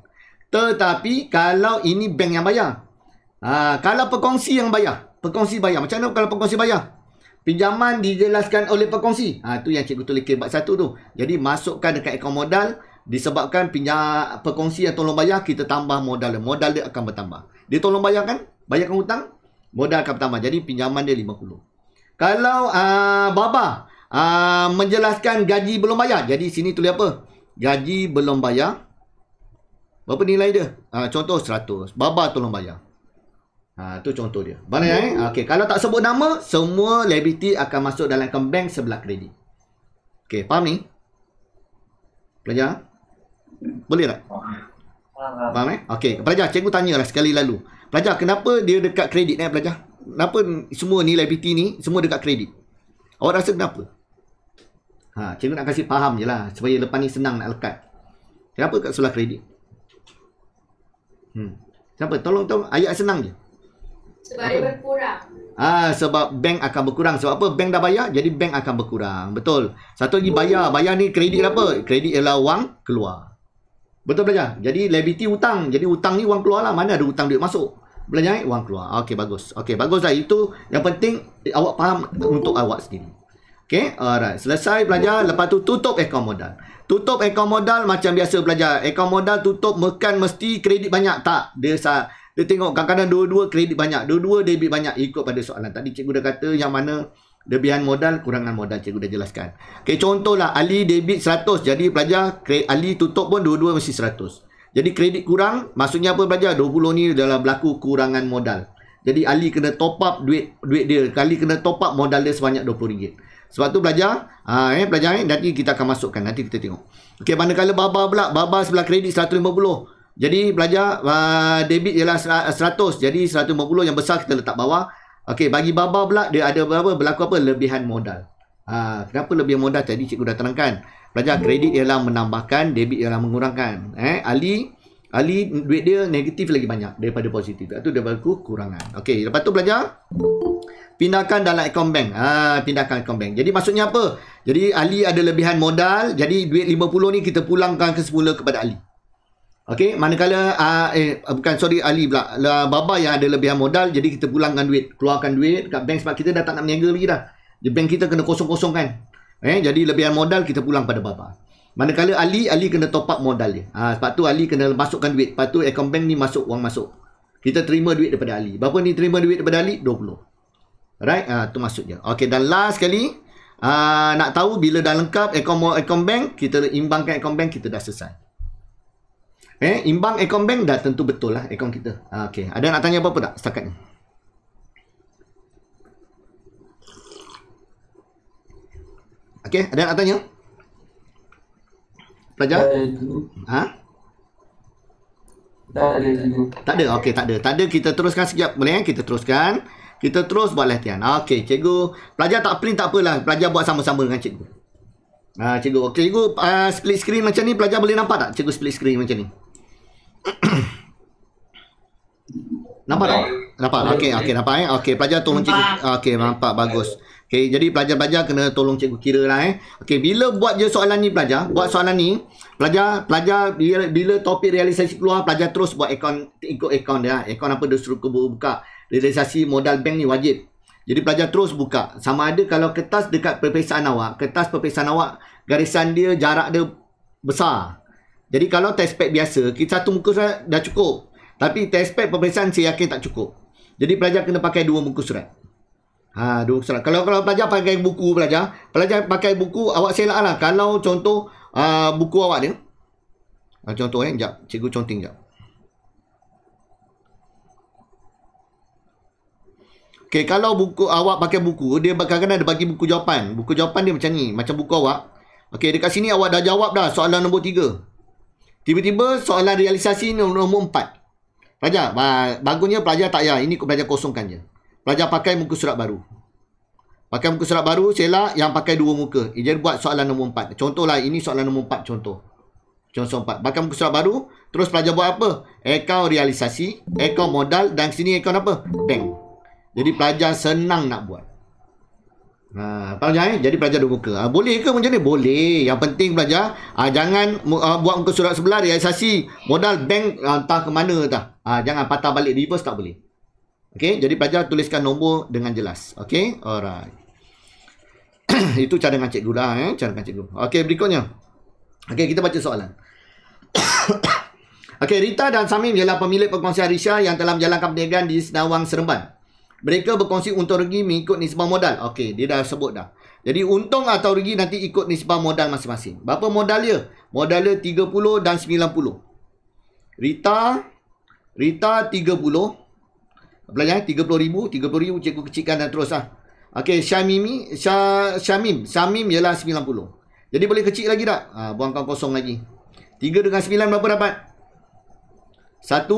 Tetapi kalau ini bank yang bayar. Kalau perkongsi yang bayar, perkongsi bayar. Macam mana kalau perkongsi bayar? Pinjaman dijelaskan oleh perkongsi. Tu yang cikgu tulis kebat 1 tu. Jadi masukkan dekat akaun modal, disebabkan perkongsi yang tolong bayar, kita tambah modal. Modal dia akan bertambah. Dia tolong bayarkan, bayarkan hutang, modal akan bertambah. Jadi pinjaman dia 50. Kalau Baba menjelaskan gaji belum bayar. Jadi sini tulis apa? Gaji belum bayar. Berapa nilai dia? Contoh 100. Baba tolong bayar. Tu contoh dia. Mana Okey, kalau tak sebut nama, semua liability akan masuk dalam akaun bank sebelah kredit. Okey, faham ni? Pelajar? Boleh tak? Faham Okey, pelajar, cikgu tanyalah sekali lalu. Pelajar, kenapa dia dekat kredit pelajar? Kenapa semua ni liability ni semua dekat kredit? Awak rasa kenapa? Cikgu nak kasih faham je lah, supaya lepas ni senang nak lekat. Kenapa kat sebelah kredit? Kenapa? Tolong ayat senang je. Sebab dia berkurang. Sebab bank akan berkurang. Sebab apa? Bank dah bayar, jadi bank akan berkurang. Betul. Satu lagi bayar. Bayar ni kredit apa? Kredit ialah wang keluar. Betul belajar? Jadi liability hutang. Jadi hutang ni wang keluar lah. Mana ada hutang duit masuk? Belajar wang keluar. Okey, bagus. Okey, bagus lah. Itu yang penting awak faham untuk awak sendiri. Okey, alright. Selesai belajar. Lepas tu tutup akaun modal. Tutup akaun modal macam biasa belajar. Akaun modal tutup bukan mesti kredit banyak. Tak. Dia tengok kadang-kadang dua-dua kredit banyak. Dua-dua debit banyak. Ikut pada soalan. Tadi cikgu dah kata yang mana lebihan modal, kurangan modal. Cikgu dah jelaskan. Okey, contohlah Ali debit 100. Jadi belajar Ali tutup pun dua-dua mesti 100. Jadi kredit kurang, maksudnya apa belajar? 20 ni dalam berlaku kurangan modal. Jadi Ali kena top up duit dia. Ali kena top up modal dia sebanyak RM20. Sebab tu belajar, belajar nanti kita akan masukkan. Nanti kita tengok. Okey, manakala Baba pula, Baba sebelah kredit 150. Jadi belajar debit ialah 100. Jadi 150 yang besar kita letak bawah. Okey, bagi Baba pula dia ada berlaku apa? Lebihan modal. Kenapa lebihan modal? Tadi cikgu dah terangkan. Belajar kredit ialah menambahkan, debit ialah mengurangkan. Ali duit dia negatif lagi banyak daripada positif. Itu dia berlaku kurangan. Okey, lepas tu belajar pindahkan dalam akaun bank. Pindahkan akaun bank. Jadi maksudnya apa? Jadi Ali ada lebihan modal, jadi duit 50 ni kita pulangkan semula kepada Ali. Okey, manakala Ali pula. Baba yang ada lebihan modal, jadi kita pulangkan duit, keluarkan duit kat bank sebab kita dah tak nak berniaga lagi dah. Di bank kita kena kosong-kosongkan. Jadi lebihan modal kita pulang pada Baba. Manakala Ali kena top up modal dia. Sebab tu Ali kena masukkan duit. Lepas tu akaun bank ni masuk, wang masuk. Kita terima duit daripada Ali. Berapa ni terima duit daripada Ali? 20. Alright, tu masuk je. Okey, dan last sekali, nak tahu bila dah lengkap akaun bank, kita imbangkan akaun bank, kita dah selesai. Imbang akaun bank dah tentu betul lah akaun kita. Okey, ada nak tanya apa-apa tak setakat ni? Okey, ada nak tanya? Pelajar? Tak ada. Okey, tak ada. Tak ada, kita teruskan sekejap. Boleh kita teruskan. Kita terus buat latihan. Okey, cikgu. Pelajar tak print tak apalah. Pelajar buat sama-sama dengan cikgu. Cikgu. Okey, cikgu split screen macam ni. Pelajar boleh nampak tak? Cikgu split screen macam ni. Nampak tak? Nampak. Okey, nampak Okey, pelajar tolong cikgu. Okey, nampak bagus. Okey, jadi pelajar-pelajar kena tolong cikgu kira lah Okey, bila buat je soalan ni pelajar, buat soalan ni, pelajar bila topik realisasi keluar, pelajar terus buat ikut akaun dia. Akaun apa dia suruh buka. Realisasi modal bank ni wajib. Jadi pelajar terus buka. Sama ada kalau kertas dekat peperiksaan awak, garisan dia, jarak dia besar. Jadi kalau test pack biasa, kita satu muka surat dah cukup. Tapi test pack peperiksaan saya yakin tak cukup. Jadi pelajar kena pakai 2 muka surat. 2 muka surat. Kalau pelajar pakai buku pelajar pakai buku, awak selak lah. Kalau contoh buku awak dia. Contoh sekejap. Cikgu conting sekejap. Okay, kalau buku awak pakai buku, dia kadang-kadang ada bagi buku jawapan. Buku jawapan dia macam ni, macam buku awak. Okey, dekat sini awak dah jawab dah soalan nombor 3. Tiba-tiba soalan realisasi nombor 4. Pelajar, bagusnya pelajar tak payah. Ini pelajar kosongkan je. Pelajar pakai muka surat baru. Pakai muka surat baru, selak yang pakai 2 muka. Jadi buat soalan nombor 4. Contohlah, ini soalan nombor 4 contoh. Contoh 4. Pakai muka surat baru, terus pelajar buat apa? Akaun realisasi, akaun modal, dan sini akaun apa? Bank. Jadi pelajar senang nak buat. Pelajar jadi pelajar 2 muka. Boleh ke macam ni? Boleh. Yang penting pelajar jangan buat muka surat sebelah realisasi modal bank entah ke mana dah. Jangan patah balik reverse, tak boleh. Okey, jadi pelajar tuliskan nombor dengan jelas. Okey, alright. Itu cara dengan cikgu lah cara dengan cikgu. Okey, berikutnya. Okey, kita baca soalan. Okey, Rita dan Samim ialah pemilik perkongsian Risha yang telah menjalankan perniagaan di Senawang Seremban. Mereka berkongsi untung rugi mengikut nisbah modal. Okey, dia dah sebut dah. Jadi untung atau rugi nanti ikut nisbah modal masing-masing. Berapa modal dia? Modal dia 30 dan 90. Rita 30. Pelajar 30,000. 30,000 cikgu kecilkan dan terus lah. Okey, Syamim ialah 90. Jadi boleh kecil lagi tak? Buangkan kosong lagi. 3 dengan 9 berapa dapat? 1,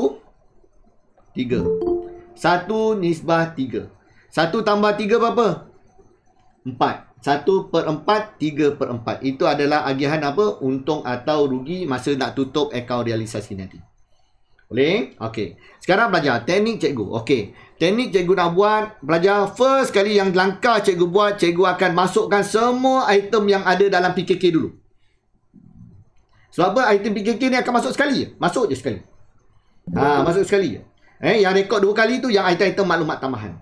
3. 1 nisbah 3. 1 tambah 3 berapa? 4. 1/4, 3/4. Itu adalah agihan apa? Untung atau rugi masa nak tutup akaun realisasi nanti. Boleh? Okey. Sekarang belajar teknik cikgu. Okey. Teknik cikgu nak buat, belajar first kali yang langkah cikgu buat, cikgu akan masukkan semua item yang ada dalam PKK dulu. Sebab apa? Item PKK ni akan masuk sekali je. Masuk je sekali. Masuk sekali je. Yang rekod 2 kali tu yang item-item maklumat tambahan.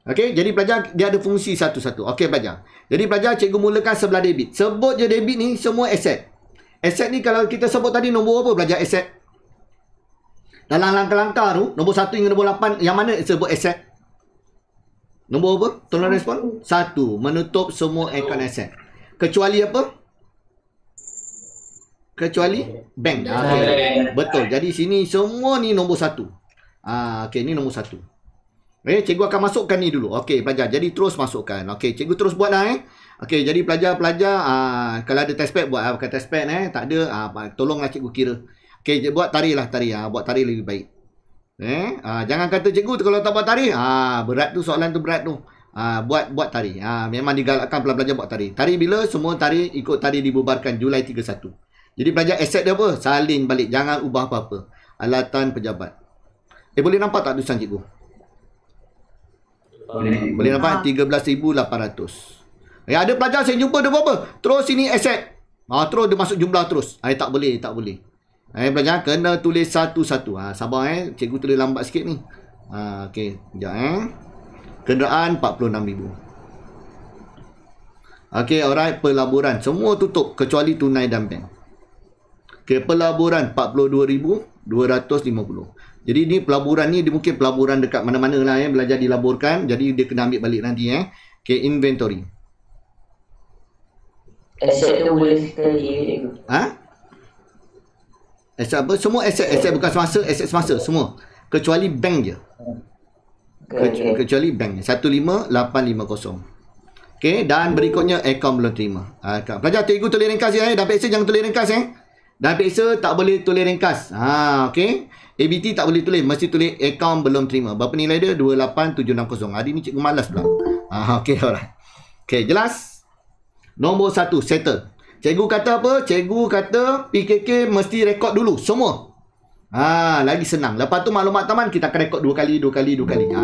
Okey, jadi pelajar dia ada fungsi satu-satu. Okey pelajar. Jadi pelajar cikgu mulakan sebelah debit. Sebut je debit ni semua aset. Aset ni kalau kita sebut tadi nombor apa pelajar aset? Dalam langkah-langkah tu, nombor 1 hingga nombor 8, yang mana sebut aset? Nombor apa? Tolong respon. 1, menutup semua akaun aset. Kecuali apa? Kecuali bank. Okay. Betul. Jadi sini semua ni nombor 1. Okey, ni nombor 1. Cikgu akan masukkan ni dulu. Okey, pelajar. Jadi terus masukkan. Okey, cikgu terus buat lah Okey, jadi pelajar-pelajar kalau ada test pack buat pakai test pack tak ada tolonglah cikgu kira. Okey, buat tarikh lah tarikh. Buat tarikh lebih baik. Jangan kata cikgu kalau tak buat tarikh, berat tu soalan tu berat tu. Buat tarikh. Memang digalakkan pelajar buat tarikh. Tarikh bila? Semua tarikh ikut tarikh dibubarkan Julai 31. Jadi pelajar aset dia apa? Salin balik. Jangan ubah apa-apa. Alatan pejabat. Boleh nampak tak tulisan cikgu? Boleh nampak 13,800. Ada pelajar saya jumpa dia apa? Terus sini aset. Terus dia masuk jumlah terus. Tak boleh. Pelajar kena tulis satu-satu. Sabar cikgu tulis lambat sikit ni. Okey, sekejap Kenderaan 46,000. Okey, alright, pelaburan semua tutup kecuali tunai dan bank. Okey, pelaburan 42,250. Jadi ni pelaburan ni dia mungkin pelaburan dekat mana-mana lah belajar dilaburkan. Jadi dia kena ambil balik nanti Okay, inventory. Aset tu boleh sekali. Aset apa? Semua aset bukan semasa, aset semasa semua. Kecuali bank je. Kecuali bank. 15850. Okay, dan berikutnya akaun belum terima. Pelajar cikgu tulis ringkas dan PXA jangan tulis ringkas Dan PXA tak boleh tulis ringkas. Okay. ABT tak boleh tulis, mesti tulis akaun belum terima. Berapa nilai dia? 28760. Hari ni cikgu malas pula. Okey, alright. Okey, jelas? Nombor 1, settle. Cikgu kata apa? Cikgu kata PKK mesti rekod dulu semua. Lagi senang. Lepas tu maklumat taman kita akan rekod 2 kali.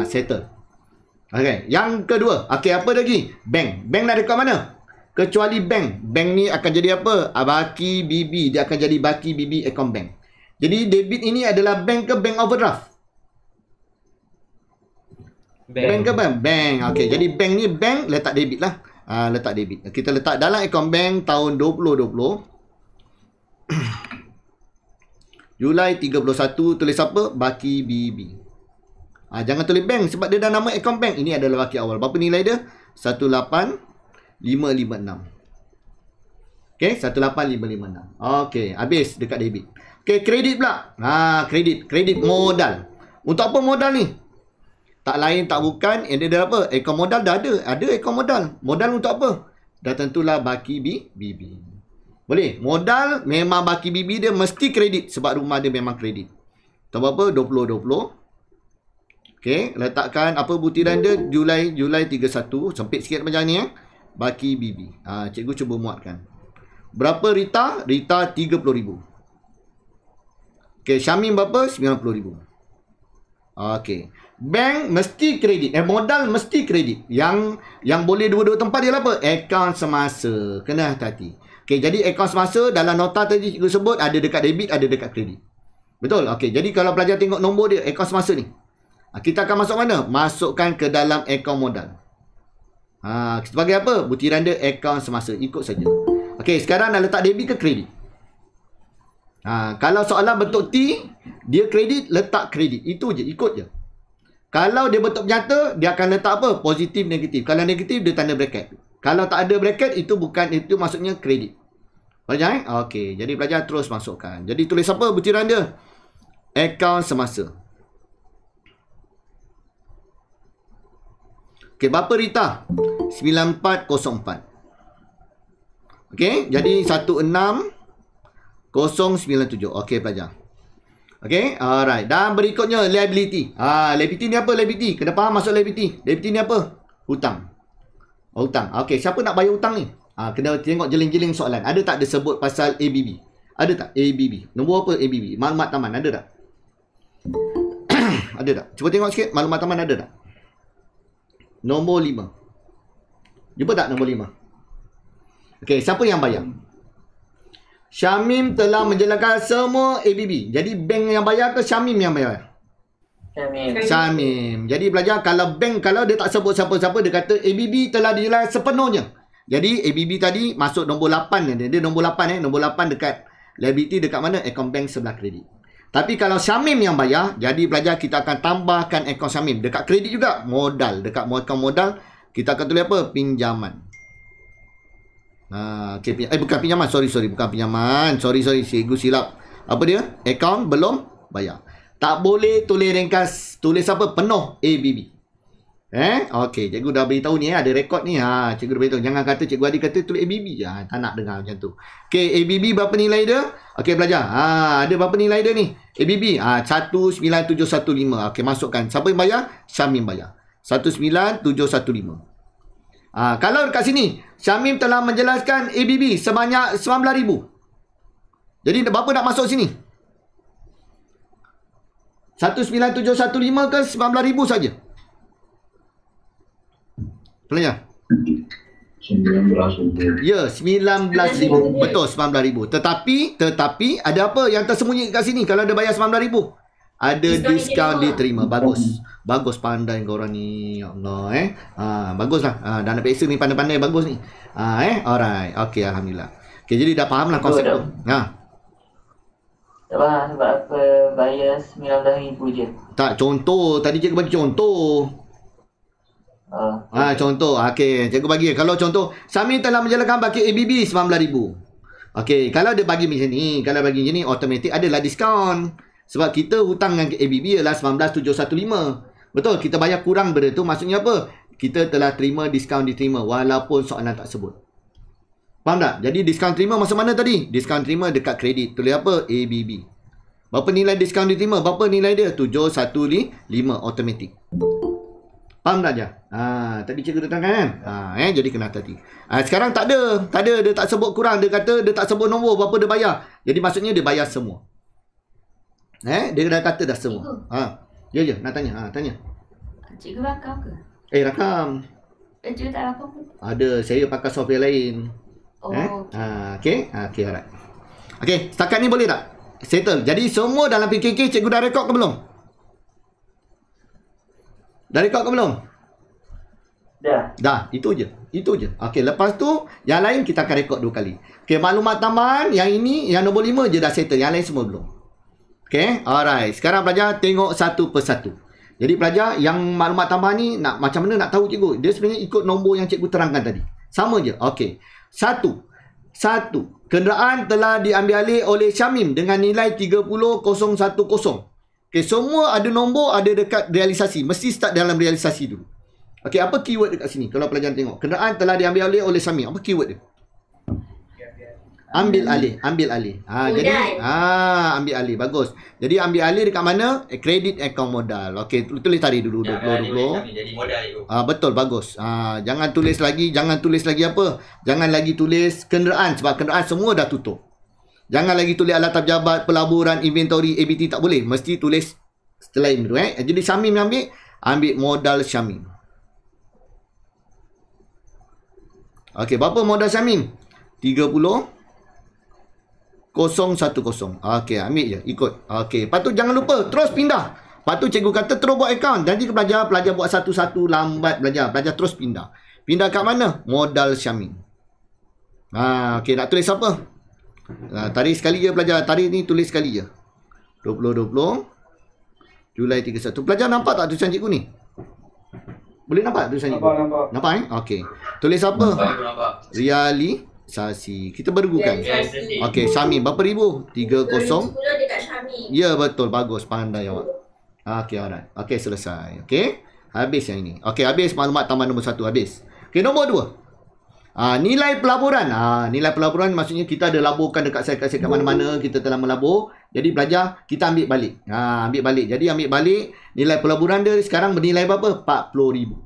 Settle. Okey, yang kedua. Okey, apa lagi? Bank. Bank nak rekod mana? Kecuali bank. Bank ni akan jadi apa? Baki BB. Dia akan jadi Baki BB account bank. Jadi debit ini adalah bank ke bank overdraft? Bank ke bank? Bank. Okey, jadi bank ni bank letak debit lah. Letak debit. Kita letak dalam account bank tahun 2020. Julai 31 tulis apa? Baki BB. Jangan tulis bank sebab dia dah nama account bank. Ini adalah baki awal. Berapa nilai dia? 18556. Okey, 18556. Okey, habis dekat debit. Okey, kredit pula. Kredit modal. Untuk apa modal ni? Tak lain tak bukan, dia dah apa? Akaun modal dah ada. Ada akaun modal. Modal untuk apa? Dah tentulah baki BB. Boleh. Modal memang baki BB dia mesti kredit sebab rumah dia memang kredit. Tahu apa? 2020. Okey, letakkan apa butiran dia Julai 31. Sempit sikit macam ni Baki BB. Cikgu cuba muatkan. Berapa Rita? Rita 30,000. Okey, Syamim berapa? 90,000. Okey. Bank mesti kredit. Modal mesti kredit. Yang boleh dua-dua tempat dia apa? Akaun semasa. Kena hati-hati. Okey, jadi akaun semasa dalam nota tadi cikgu sebut ada dekat debit, ada dekat kredit. Betul? Okey, jadi kalau pelajar tengok nombor dia, akaun semasa ni. Kita akan masuk mana? Masukkan ke dalam akaun modal. Sebagai apa? Butiran dia akaun semasa. Ikut saja. Okey, sekarang dah letak debit ke kredit? Kalau soalan bentuk T, dia kredit, letak kredit. Itu je, ikut je. Kalau dia bentuk nyata, dia akan letak apa? Positif, negatif. Kalau negatif, dia tanda bracket. Kalau tak ada bracket, itu maksudnya kredit. Pelajar Okey, jadi pelajar terus masukkan. Jadi tulis apa butiran dia? Akaun semasa. Okey, berapa Rita? 9404. Okey, jadi 16097. Okey pelajar. Okey, alright. Dan berikutnya liability. Liability ni apa liability? Kena faham masuk liability. Liability ni apa? Hutang. Hutang. Okey, siapa nak bayar hutang ni? Kena tengok jeling-jeling soalan. Ada tak dia sebut pasal ABB? Ada tak? ABB. Nombor apa ABB? Maklumat taman. Ada tak? Ada tak? Cuba tengok sikit. Maklumat taman ada tak? Nombor 5. Jumpa tak nombor 5? Okey, siapa yang bayar? Syamim telah menjelaskan semua ABB. Jadi bank yang bayar ke Syamim yang bayar? Syamim. Jadi belajar kalau bank, kalau dia tak sebut siapa-siapa, dia kata ABB telah dijelaskan sepenuhnya. Jadi ABB tadi masuk nombor 8. Dia nombor 8 nombor 8 dekat liability dekat mana? Akaun bank sebelah kredit. Tapi kalau Syamim yang bayar, jadi belajar kita akan tambahkan akaun Syamim. Dekat kredit juga modal. Dekat akaun modal kita akan tulis apa? Pinjaman. Okay. Bukan pinjaman. Sorry. Bukan pinjaman. Sorry. Cikgu silap. Apa dia? Akaun belum bayar. Tak boleh tulis ringkas. Tulis apa? Penuh ABB. Okey. Cikgu dah beritahu ni. Ada rekod ni. Cikgu dah beritahu. Jangan kata cikgu Adi kata tulis ABB. Tak nak dengar macam tu. Okey. ABB berapa nilai dia? Okey belajar. Ada berapa nilai dia ni? ABB. 19715. Okey masukkan. Siapa yang bayar? Syamim bayar. 19715. Kalau dekat sini Syamim telah menjelaskan ABB sebanyak 19,000. Jadi berapa nak masuk sini? 19715 ke 19,000 saja? Pelajar? 19,000. Ya, 19,000. Betul, 19,000. Tetapi ada apa yang tersembunyi kat sini kalau dia bayar 19,000? Ada diskaun diterima. Bagus pandai korang ni. Ya Allah baguslah. Dah nak peksa ni pandai-pandai bagus ni. Alright. Okey, alhamdulillah. Okey, jadi dah faham lah konsep tu. Tak faham sebab apa bayar 19,000 je. Tak, contoh. Tadi cikgu bagi contoh. Contoh. Okey, cikgu bagi. Kalau contoh, Syamim telah menjalankan baki ABB 19,000. Okey, kalau dia bagi macam ni, kalau bagi macam ni, automatik adalah diskaun. Sebab kita hutang dengan ABB ialah 19,715. Betul, kita bayar kurang benda tu. Maksudnya apa? Kita telah terima diskaun diterima walaupun soalan tak sebut. Faham tak? Jadi diskaun terima masa mana tadi? Diskaun terima dekat kredit. Tulis apa? ABB. Berapa nilai diskaun diterima? Berapa nilai dia? 715 automatik. Faham tak je? Tadi cikgu datangkan kan? Jadi kena hati-hati. Sekarang tak ada. Dia tak sebut kurang. Dia kata dia tak sebut nombor berapa dia bayar. Jadi maksudnya dia bayar semua. Dia dah kata dah semua. Ya, nak tanya. Tanya. Cikgu bakal ke? Rakam. Dia tak apa pun. Ada, saya pakai software lain. Oh. Okey, alright. Okey, setakat ni boleh tak? Settle. Jadi semua dalam PKK cikgu dah rekod ke belum? Dah rekod ke belum? Dah, itu je. Okey, lepas tu yang lain kita akan rekod 2 kali. Okey, maklumat tambahan yang ini yang nombor 5 je dah settle, yang lain semua belum. Okey, alright. Sekarang pelajar tengok satu persatu. Jadi pelajar yang maklumat tambahan ni nak macam mana nak tahu cikgu? Dia sebenarnya ikut nombor yang cikgu terangkan tadi. Sama je. Okey. Satu. Kenderaan telah diambil alih oleh Syamim dengan nilai 30,010. Okey, semua ada nombor, ada dekat realisasi. Mesti start dalam realisasi dulu. Okey, apa keyword dekat sini? Kalau pelajar tengok. Kenderaan telah diambil alih oleh Syamim. Apa keyword dia? Ambil alih. Jadi ambil alih. Bagus. Jadi ambil alih dekat mana? Kredit akaun modal. Okey, tulis tadi dulu 20. Jadi modal itu. Betul, bagus. Jangan tulis lagi apa? Jangan lagi tulis kenderaan sebab kenderaan semua dah tutup. Jangan lagi tulis alat pejabat, pelaburan, inventory, ABT tak boleh. Mesti tulis setelah itu Jadi Syamim ambil modal Syamim. Okey, berapa modal Syamim? 30,010. Okey, ambil je, ikut. Okey, lepas tu jangan lupa terus pindah. Lepas tu cikgu kata terus buat akaun. Nanti pelajar buat satu-satu, lambat belajar. Pelajar terus pindah. Pindah kat mana? Modal Syamim. Okey, nak tulis apa? Tarikh sekali je pelajar. Tarikh ni tulis sekali je. 2020 Julai 31. Pelajar nampak tak tulisan cikgu ni? Boleh nampak tulisan cikgu? Nampak Okey. Tulis apa? Nampak. Realisasi. Kita bergukan. Okey, Syamim berapa ribu? 30. 10 dekat Syamim. Ya, betul. Bagus. Pandai awak. Okey, alright. Okey, selesai. Okey. Habis yang ini. Okey, habis maklumat tambahan nombor 1. Habis. Okey, nombor 2. Nilai pelaburan. Nilai pelaburan maksudnya kita ada laburkan dekat syarikat mana-mana. Kita telah melabur. Jadi pelajar, kita ambil balik. Ambil balik. Jadi ambil balik. Nilai pelaburan dia sekarang bernilai berapa? 40,000.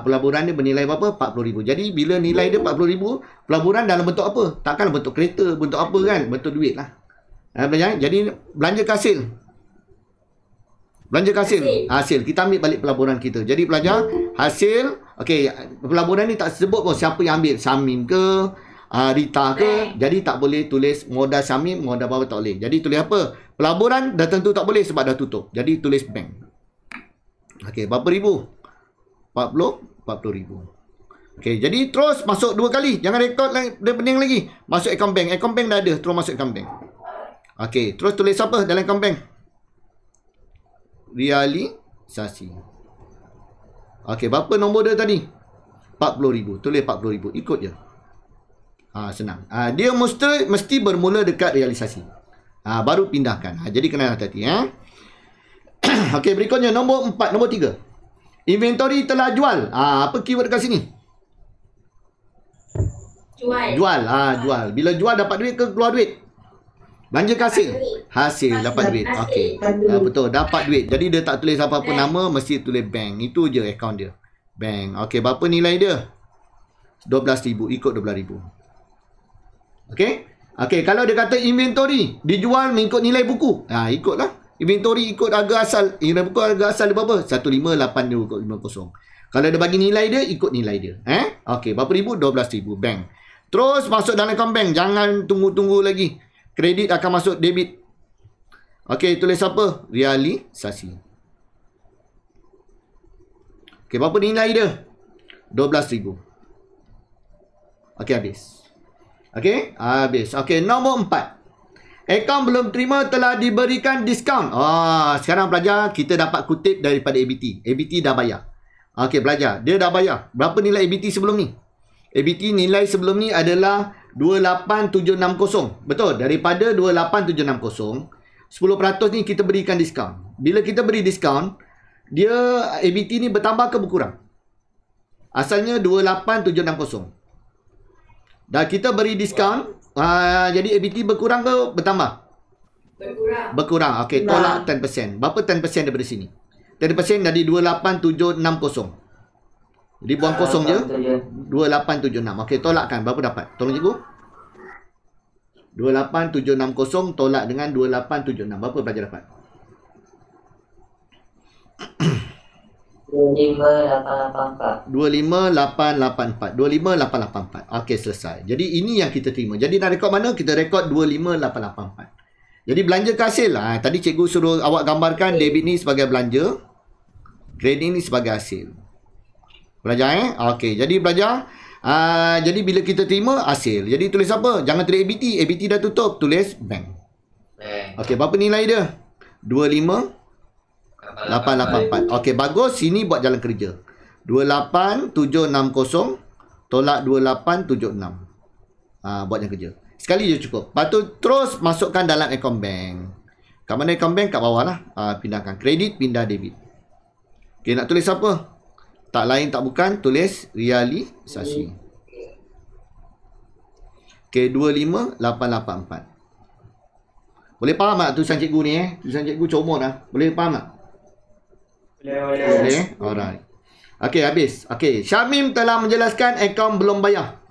Pelaburan dia bernilai berapa? 40,000. Jadi bila nilai dia 40,000, pelaburan dalam bentuk apa? Takkan bentuk kereta, bentuk apa kan? Bentuk duit lah. Jadi belanja hasil. Hasil. Kita ambil balik pelaburan kita. Jadi pelajar, hasil. Okey, pelaburan ni tak sebut pun siapa yang ambil. Syamim ke? Rita ke? Jadi tak boleh tulis modal Syamim, modal bawah tak boleh. Jadi tulis apa? Pelaburan dah tentu tak boleh sebab dah tutup. Jadi tulis bank. Okey, berapa ribu? 40,000. Okey, jadi terus masuk 2 kali. Jangan rekod dia pening lagi. Masuk akaun bank. Akaun bank dah ada. Terus masuk akaun bank. Okey, terus tulis apa dalam akaun bank? Realisasi. Okey, berapa nombor dia tadi? 40,000. Tulis 40,000. Ikut je. Senang. Dia mesti bermula dekat realisasi. Baru pindahkan. Jadi kena hati-hati. Okey, berikutnya nombor 4, nombor 3. Inventory telah jual. Apa keyword dekat sini? Jual. Jual. Bila jual dapat duit ke keluar duit? Belanja hasil. Hasil dapat duit. Okey. Betul, dapat duit. Jadi dia tak tulis apa-apa nama, mesti tulis bank. Itu je akaun dia. Bank. Okey, berapa nilai dia? 12,000. Ikut 12,000. Okey? Okey, kalau dia kata inventory dijual mengikut nilai buku. Ikutlah. Inventory ikut harga asal. Nilai buku harga asal dia berapa? 15,850. Kalau dia bagi nilai dia, ikut nilai dia. Okey, berapa ribu? 12,000. Bank. Terus masuk dalam akaun bank. Jangan tunggu-tunggu lagi. Kredit akan masuk debit. Okey, tulis apa? Realisasi. Okey, berapa nilai dia? 12,000. Okey, habis. Okey, habis. Okey, nombor 4. Akaun belum terima telah diberikan diskaun. Sekarang pelajar kita dapat kutip daripada ABT. ABT dah bayar. Okey, pelajar. Dia dah bayar. Berapa nilai ABT sebelum ni? ABT nilai sebelum ni adalah 28,760. Betul? Daripada 28,760, 10% ni kita berikan diskaun. Bila kita beri diskaun, dia ABT ni bertambah ke berkurang? Asalnya 28,760. Dah kita beri diskaun, jadi ABT berkurang ke bertambah? Berkurang. Okey, tolak 10%. Berapa 10% daripada sini? 10% dari 28,760. Jadi buang kosong je. 28,760. Okey, tolakkan. Berapa dapat? Tolong cikgu. 28,760 tolak dengan 28,760. Berapa pelajar dapat? 25884. 25884. 25884. Okey, selesai. Jadi ini yang kita terima. Jadi nak rekod mana? Kita rekod 25884. Jadi belanja ke hasil. Tadi cikgu suruh awak gambarkan debit ni sebagai belanja, kredit ni sebagai hasil. Belajar Okey, jadi belajar. Jadi bila kita terima hasil, jadi tulis apa? Jangan tulis ABT. ABT dah tutup, tulis bank. Okey, berapa nilai dia? 25884. Okey, bagus. Sini buat jalan kerja. 28760 tolak 2876. Buat jalan kerja. Sekali je cukup. Lepas tu terus masukkan dalam akaun bank. Kat mana akaun bank? Kat bawah lah. Pindahkan kredit, pindah debit. Okey, nak tulis apa? Tak lain tak bukan, tulis realisasi. Okey, 25884. Boleh faham tak tulisan cikgu ni Tulisan cikgu comot lah. Boleh faham tak? Boleh. Alright. Okey, habis. Okey, Syamim telah menjelaskan akaun belum bayar.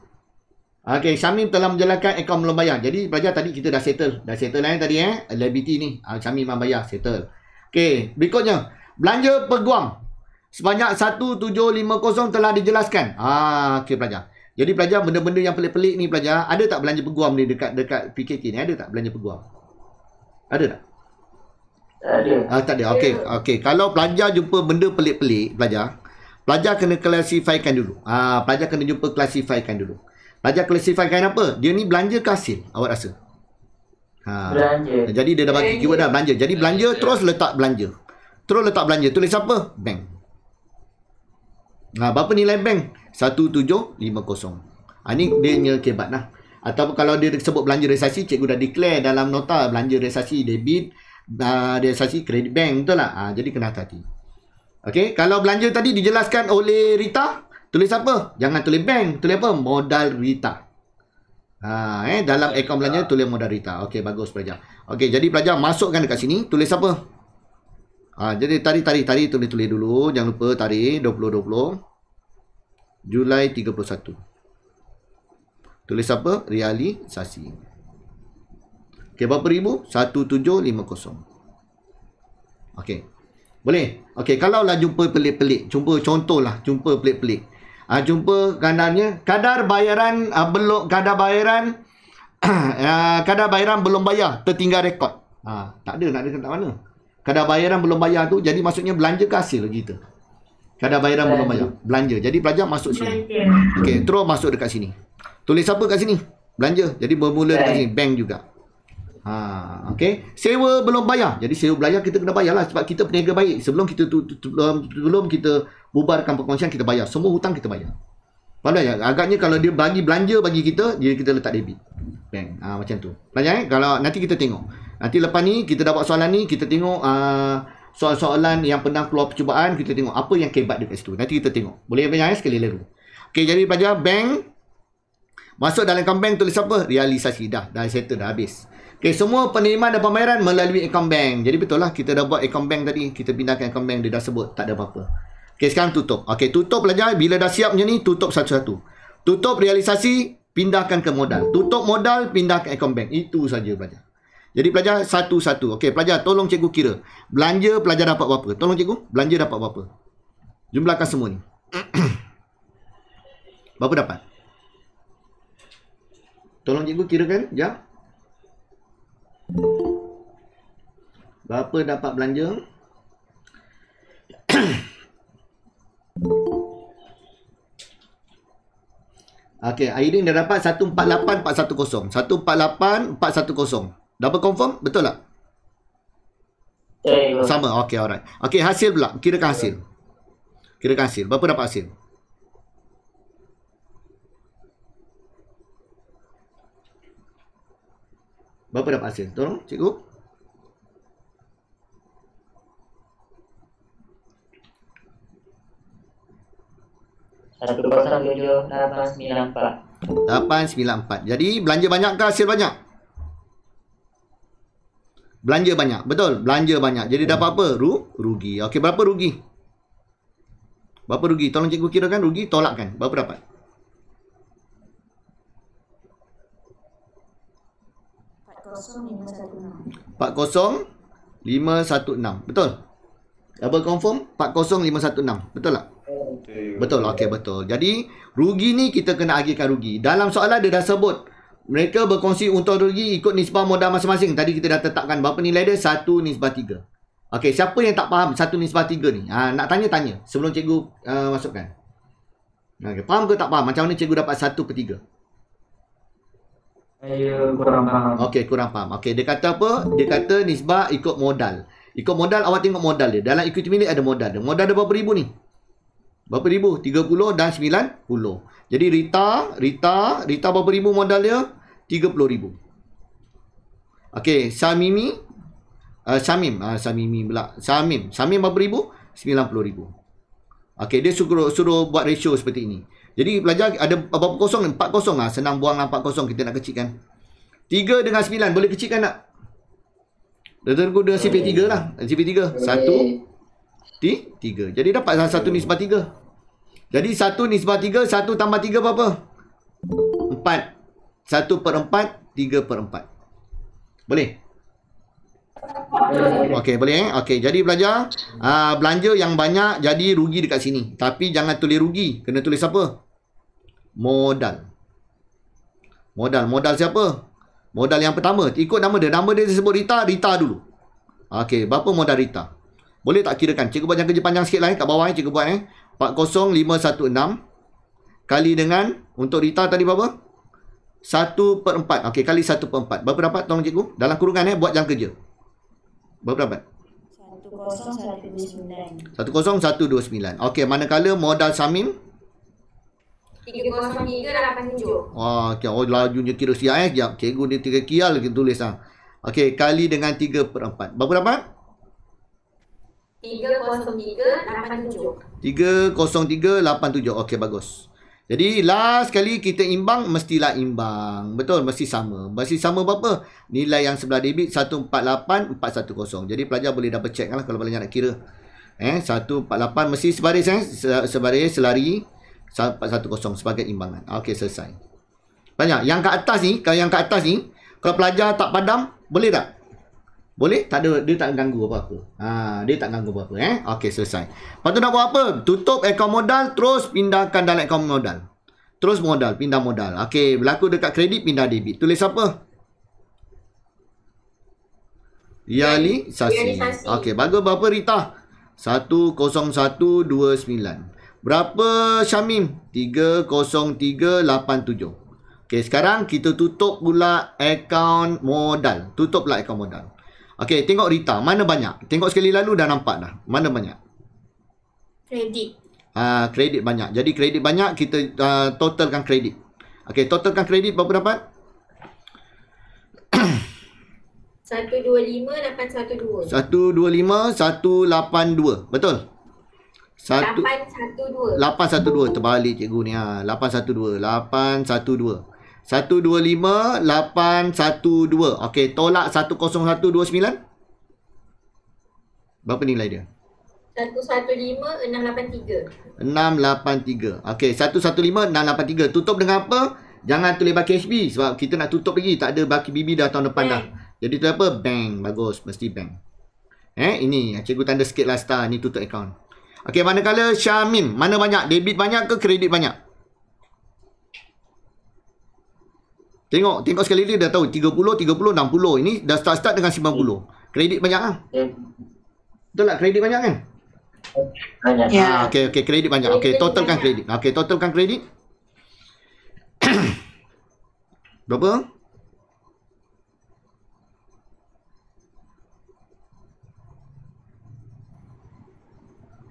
Okey, Syamim telah menjelaskan akaun belum bayar. Jadi pelajar tadi kita dah settle. Dah settle lah tadi liability ni. Syamim memang bayar, settle. Okey, berikutnya. Belanja peguam sebanyak 1750 telah dijelaskan. Okey pelajar. Jadi pelajar, benda-benda yang pelik-pelik ni pelajar, ada tak belanja peguam ni dekat PKK ni? Ada tak belanja peguam? Ada tak? Tak ada. Tak ada. Okey. Kalau pelajar jumpa benda pelik-pelik, pelajar kena klasifikasikan dulu. Pelajar kena jumpa klasifikasikan dulu. Pelajar klasifikasikan apa? Dia ni belanja ke hasil? Awak rasa? Belanja. Jadi dia dah bagi keyword dah, belanja. Jadi belanja terus letak belanja. Terus letak belanja. Tulis apa? Bank. Berapa nilai bank? 1750. Ni dia punya kebat lah. Atau kalau dia sebut belanja realisasi, cikgu dah declare dalam nota belanja realisasi debit, realisasi kredit bank, betul tak? Jadi kena hati-hati. Okey, kalau belanja tadi dijelaskan oleh Rita, tulis apa? Jangan tulis bank, tulis apa? Modal Rita. Dalam akaun belanja tulis modal Rita. Okey, bagus pelajar. Okey, jadi pelajar masukkan dekat sini, tulis apa? Jadi tarik tulis dulu, jangan lupa tarik 2020 Julai 31. Tulis apa? Realisasi. Okey, berapa ribu? 1750. Okey. Boleh? Okey, kalau lah jumpa pelik-pelik, jumpa contohlah, jumpa pelik-pelik. Jumpa kanannya kadar bayaran belum bayar, tertinggal rekod. Tak ada, nak ada kat mana? Kadar bayaran belum bayar tu, jadi maksudnya belanja ke hasil kita. Kadar bayaran belum bayar, belanja. Jadi pelajar masuk sini. Okey, terus masuk dekat sini. Tulis apa kat sini? Belanja. Jadi bermula dekat sini, bank juga. Okey. Sewa belum bayar. Jadi sewa bayar kita kena bayar lah sebab kita peniaga baik. Sebelum kita bubarkan perkongsian, kita bayar. Semua hutang kita bayar. Faham tak? Agaknya kalau dia bagi belanja bagi kita, dia kita letak debit. Bank. Macam tu. Pelajar kalau nanti kita tengok. Nanti lepas ni kita dapat soalan ni, kita tengok soalan-soalan yang pernah keluar percubaan, kita tengok apa yang kebat dekat situ. Nanti kita tengok. Boleh pelajar sekali lalu. Okey, jadi pelajar bank masuk dalam akaun bank, tulis apa? Realisasi. Dah settle, dah habis. Okey, semua penerimaan dan pembayaran melalui akaun bank. Jadi betul lah, kita dah buat akaun bank tadi. Kita pindahkan akaun bank, dia dah sebut. Tak ada apa-apa. Okey, sekarang tutup. Okey, tutup pelajar. Bila dah siap macam ni, tutup satu-satu. Tutup realisasi, pindahkan ke modal. Tutup modal, pindah ke akaun bank. Itu saja pelajar. Jadi pelajar satu-satu. Okey, pelajar tolong cikgu kira. Belanja pelajar dapat berapa? Tolong cikgu, belanja dapat berapa? Jumlahkan semua ni. Berapa dapat? Tolong cikgu kirakan, jap. Berapa dapat belanja? Okey, Airin dah dapat 148410. 148410. Double confirm? Betul tak? Sama. Okey, alright. Okey, hasil pula. Kirakan hasil. Berapa dapat hasil? Berapa dapat hasil? Tolong, cikgu. Satu 894. Jadi belanja banyak ke hasil banyak? Belanja banyak. Betul, belanja banyak. Jadi dapat apa? Rugi. Okey, berapa rugi? Berapa rugi? Tolong cikgu kirakan rugi, tolakkan. Berapa dapat? 40516. 40516. Betul? Double confirm 40516. Betul tak? Betul. Okey, betul. Jadi rugi ni kita kena agihkan rugi. Dalam soalan dia dah sebut mereka berkongsi untung rugi ikut nisbah modal masing-masing. Tadi kita dah tetapkan berapa nilai dia? 1:3. Okey, siapa yang tak faham 1:3 ni? Nak tanya sebelum cikgu masukkan. Okey, faham ke tak faham? Macam mana cikgu dapat 1/3? Saya kurang faham. Okey, kurang faham. Okey, dia kata apa? Dia kata nisbah ikut modal. Ikut modal, awak tengok modal dia. Dalam equity milik ada modal dia. Modal dia berapa ribu ni? Berapa ribu? 30 dan 90. Jadi Rita berapa ribu modal dia? 30 ribu. Okey, Samim berapa ribu? 90 ribu. Okey, dia suruh buat ratio seperti ini. Jadi pelajar ada berapa kosong ni? 4 kosong lah. Senang buang 4 kosong. Kita nak kecilkan. 3 dengan 9. Boleh kecilkan tak? Tentu dengan CP3 lah. CP3. 1, 3. Jadi dapat 1:3. Jadi 1:3. 1 tambah 3 berapa? 4. 1/4. 3/4. Boleh? Okey, boleh Okey, jadi pelajar belanja yang banyak jadi rugi dekat sini. Tapi jangan tulis rugi. Kena tulis apa? Modal. Modal siapa? Modal yang pertama. Ikut nama dia. Nama dia disebut Rita. Rita dulu. Okey, berapa modal Rita? Boleh tak kirakan? Cikgu buat yang kerja panjang sikit lah kat bawah cikgu buat 40516 kali dengan untuk Rita tadi berapa? 1/4. Okey, kali 1/4. Berapa dapat? Tolong cikgu. Dalam kurungan buat jam kerja. Berapa dapat? 10129. 10129. Okey, manakala modal Samim 30387. okey, lajunya kira siap Sekejap. Cikgu dia 3 kial kita tulis Okey, kali dengan 3/4. Berapa dapat? 30387. 30387. Okey, bagus. Jadi last kali kita imbang, mestilah imbang. Betul, mesti sama. Mesti sama berapa? Nilai yang sebelah debit 148410. Jadi pelajar boleh double check lah kalau pelajar nak kira. 148 mesti sebaris sebaris selari 410 sebagai imbangan. Okey, selesai. Banyak. Yang kat atas ni, kalau pelajar tak padam, boleh tak? Boleh? Tak ada, dia tak ganggu apa-apa. Dia tak ganggu apa-apa Okey, selesai. Lepas tu nak buat apa? Tutup akaun modal, terus pindahkan dalam akaun modal. Terus modal, pindah modal. Okey, berlaku dekat kredit, pindah debit. Tulis apa? Realisasi. Okey, bagus berapa Rita? 10129. Berapa Syamim? 30387. Okey, sekarang kita tutup pula akaun modal. Tutup pula akaun modal. Okey, tengok Rita. Mana banyak? Tengok sekali lalu dah nampak dah. Mana banyak? Kredit. Kredit banyak. Jadi kredit banyak, kita totalkan kredit. Okey, totalkan kredit berapa dapat? 125812. 125182. Betul? 812. 812. Terbalik cikgu ni. 812. 812. 125812. Okey, tolak 10129. Berapa nilai dia? 115683. 683. Okey, 115683. Tutup dengan apa? Jangan tulis baki HB sebab kita nak tutup lagi. Tak ada baki BB dah tahun depan dah. Jadi tu apa? Bank. Bagus, mesti bank. Ini cikgu tanda sikit lah star. Ni tutup akaun. Okey, manakala Syamim, mana banyak? Debit banyak ke kredit banyak? Tengok sekali dia dah tahu 30, 60. Ini dah start dengan 90. Kredit banyak kan? Betul tak? Kredit banyak kan? Banyak. Okey, kredit banyak. Okey, totalkan kredit. Okey, totalkan kredit. Berapa?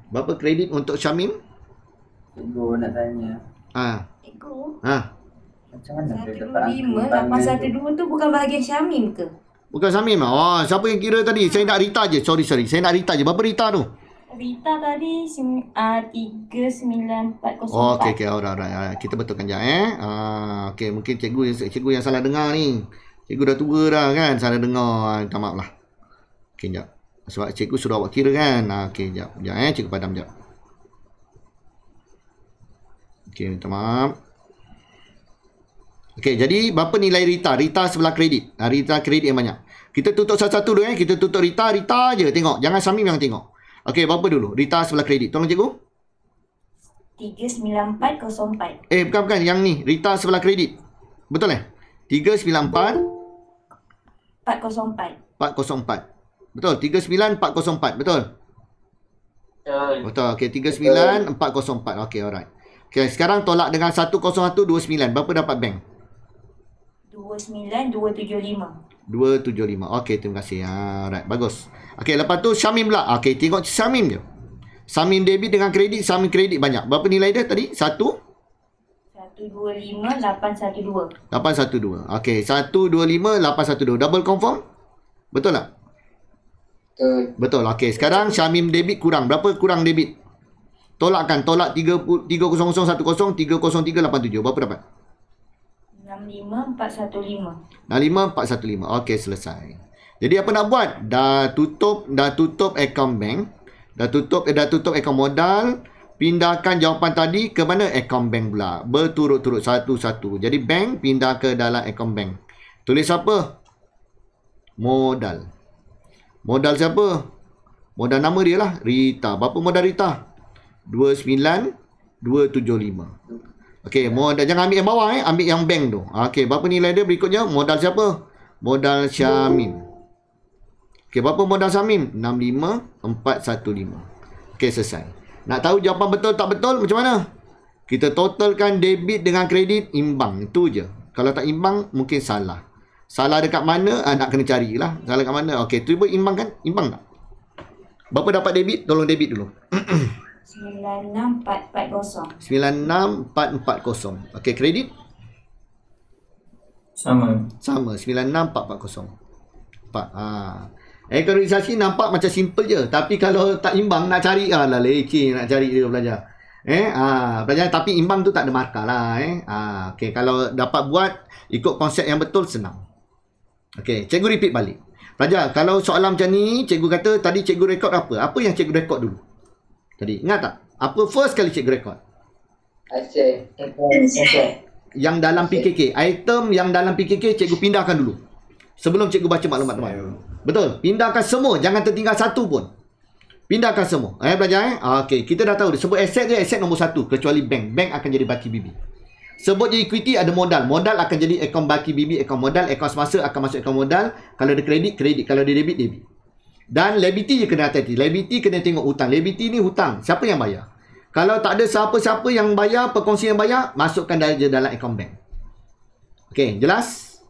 Berapa kredit untuk Syamim? Cikgu nak tanya. Cikgu. Macam mana dia 125, 812 tu bukan bahagian Syamim ke? Bukan Syamim. Siapa yang kira tadi? Saya nak Rita je. Sorry. Saya nak Rita je. Berapa Rita tu? Rita tadi 39404. Okey. Alright. Kita betulkan je okey, mungkin cikgu yang salah dengar ni. Cikgu dah tua dah kan, salah dengar. Minta maaf lah. Okey, jap. Sebab cikgu suruh awak kira kan. Okey, jap. Cikgu padam jap. Okey, minta maaf. Okey, jadi berapa nilai Rita? Rita sebelah kredit. Rita kredit yang banyak. Kita tutup satu-satu dulu Kita tutup Rita je tengok. Jangan Syamim yang tengok. Okey, berapa dulu? Rita sebelah kredit. Tolong cikgu. 39404. Bukan. Yang ni. Rita sebelah kredit. Betul 394 404. 404. Betul. 39404. Betul. Betul. Okey, 39404. Okey, alright. Okey, sekarang tolak dengan 10129. Berapa dapat bank? 29275. 275. Okey, terima kasih. Alright, bagus. Okey, lepas tu Syamim pula. Okey, tengok Syamim je. Syamim debit dengan kredit, Syamim kredit banyak. Berapa nilai dia tadi? 125812. 812. Okey, 125812. Double confirm? Betul tak? Betul. Okey, sekarang Syamim debit kurang. Berapa kurang debit? Tolakkan. Tolak 30010, 30387. Berapa dapat? 65415. 65415. Okey, selesai. Jadi apa nak buat? Dah tutup akaun bank. Dah tutup akaun modal. Pindahkan jawapan tadi ke mana? Akaun bank pula. Berturut-turut satu-satu. Jadi bank pindah ke dalam akaun bank. Tulis apa? Modal. Modal siapa? Modal nama dia lah. Rita. Berapa modal Rita? 29275. Okey, modal jangan ambil yang bawah ambil yang bank tu. Okey, berapa nilai dia berikutnya? Modal siapa? Modal Syamim. Okey, berapa modal Syamim? 65415. Okey, selesai. Nak tahu jawapan betul tak betul macam mana? Kita totalkan debit dengan kredit imbang. Itu je. Kalau tak imbang mungkin salah. Salah dekat mana? Nak kena carilah. Salah dekat mana? Okey, cuba imbang kan? Imbang tak? Berapa dapat debit? Tolong debit dulu. 96440. 96440. Okey, kredit? Sama. 96440. Akarisasi nampak macam simple je. Tapi kalau tak imbang nak cari, lah leceh nak cari dia belajar. Belajar tapi imbang tu tak ada markah lah. Okey, kalau dapat buat ikut konsep yang betul senang. Okey, cikgu repeat balik. Pelajar, kalau soalan macam ni, cikgu kata tadi cikgu rekod apa? Apa yang cikgu rekod dulu? Tadi, ingat tak? Apa first kali cikgu rekod? Asyik. Yang dalam PKK. Item yang dalam PKK cikgu pindahkan dulu. Sebelum cikgu baca maklumat teman. Betul? Pindahkan semua. Jangan tertinggal satu pun. Pindahkan semua. Belajar Okey, kita dah tahu. Sebut aset je, aset nombor 1. Kecuali bank. Bank akan jadi baki BB. Sebut je equity ada modal. Modal akan jadi akaun baki BB, akaun modal. Akaun semasa akan masuk akaun modal. Kalau ada kredit, kredit. Kalau ada debit, debit. Dan liability je kena hati-hati. Liability kena tengok hutang. Liability ni hutang. Siapa yang bayar? Kalau tak ada siapa-siapa yang bayar, perkongsi yang bayar, masukkan dalam akaun bank. Okey, jelas?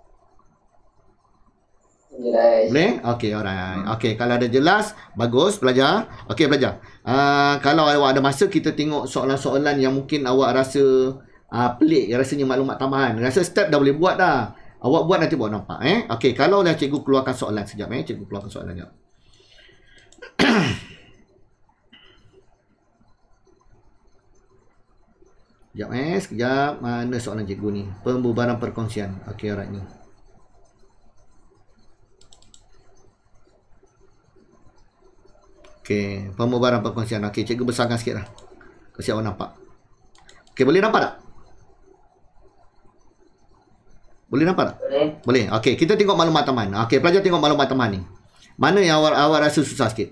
Jelas. Boleh? Okey, alright. Okey, kalau ada jelas, bagus pelajar. Okey, pelajar. Kalau awak ada masa, kita tengok soalan-soalan yang mungkin awak rasa pelik, rasanya maklumat tambahan. Rasa step dah boleh buat dah. Awak buat nanti buat nampak. Okey, kalau dah cikgu keluarkan soalan sekejap. Cikgu keluarkan soalan sekejap. Sekejap sekejap. Mana soalan cikgu ni? Pembubaran perkongsian. Okey, alright ni. Okey, pembubaran perkongsian. Okey, cikgu besarkan sikit lah. Kasi awak nampak. Okey, boleh nampak tak? Boleh nampak tak? Boleh. Boleh. Okey, kita tengok maklumat taman. Okey, pelajar tengok maklumat taman ni. Mana yang awak rasa susah sikit?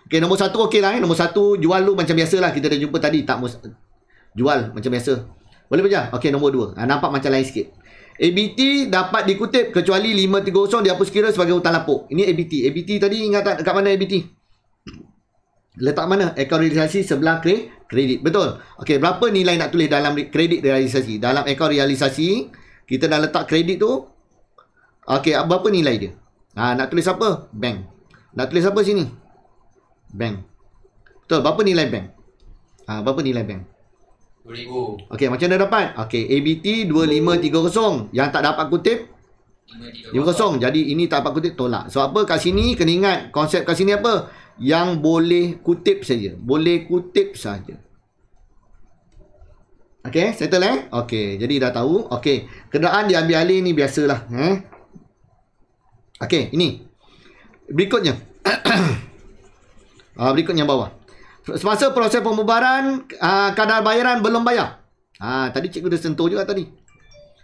Okey, nombor 1 okey lah. Nombor 1 jual lu macam biasa lah. Kita dah jumpa tadi. Tak jual macam biasa. Boleh pelajar? Okey, nombor 2. Nampak macam lain sikit. ABT dapat dikutip kecuali 530 dihapus kira sebagai hutang lapuk. Ini ABT. ABT tadi ingat tak dekat mana ABT? Letak mana? Akaun realisasi sebelah kredit. Betul. Okey, berapa nilai nak tulis dalam kredit realisasi? Dalam akaun realisasi, kita dah letak kredit tu. Okey, berapa nilai dia? Nak tulis apa? Bank. Nak tulis apa sini? Bank. Betul. Berapa nilai bank? Berapa nilai bank? 2,000. Okey, macam mana dapat? Okey, ABT 2530. Yang tak dapat kutip 50. Jadi ini tak dapat kutip, tolak. So apa kat sini kena ingat konsep kat sini apa? Yang boleh kutip saja. Boleh kutip saja. Okey, settle Okey, jadi dah tahu. Okey, kenderaan diambil alih ni biasalah, Okey, ini. Berikutnya. Berikutnya bawah. Semasa proses pembubaran, kadar bayaran belum bayar. Tadi cikgu dah sentuh juga tadi.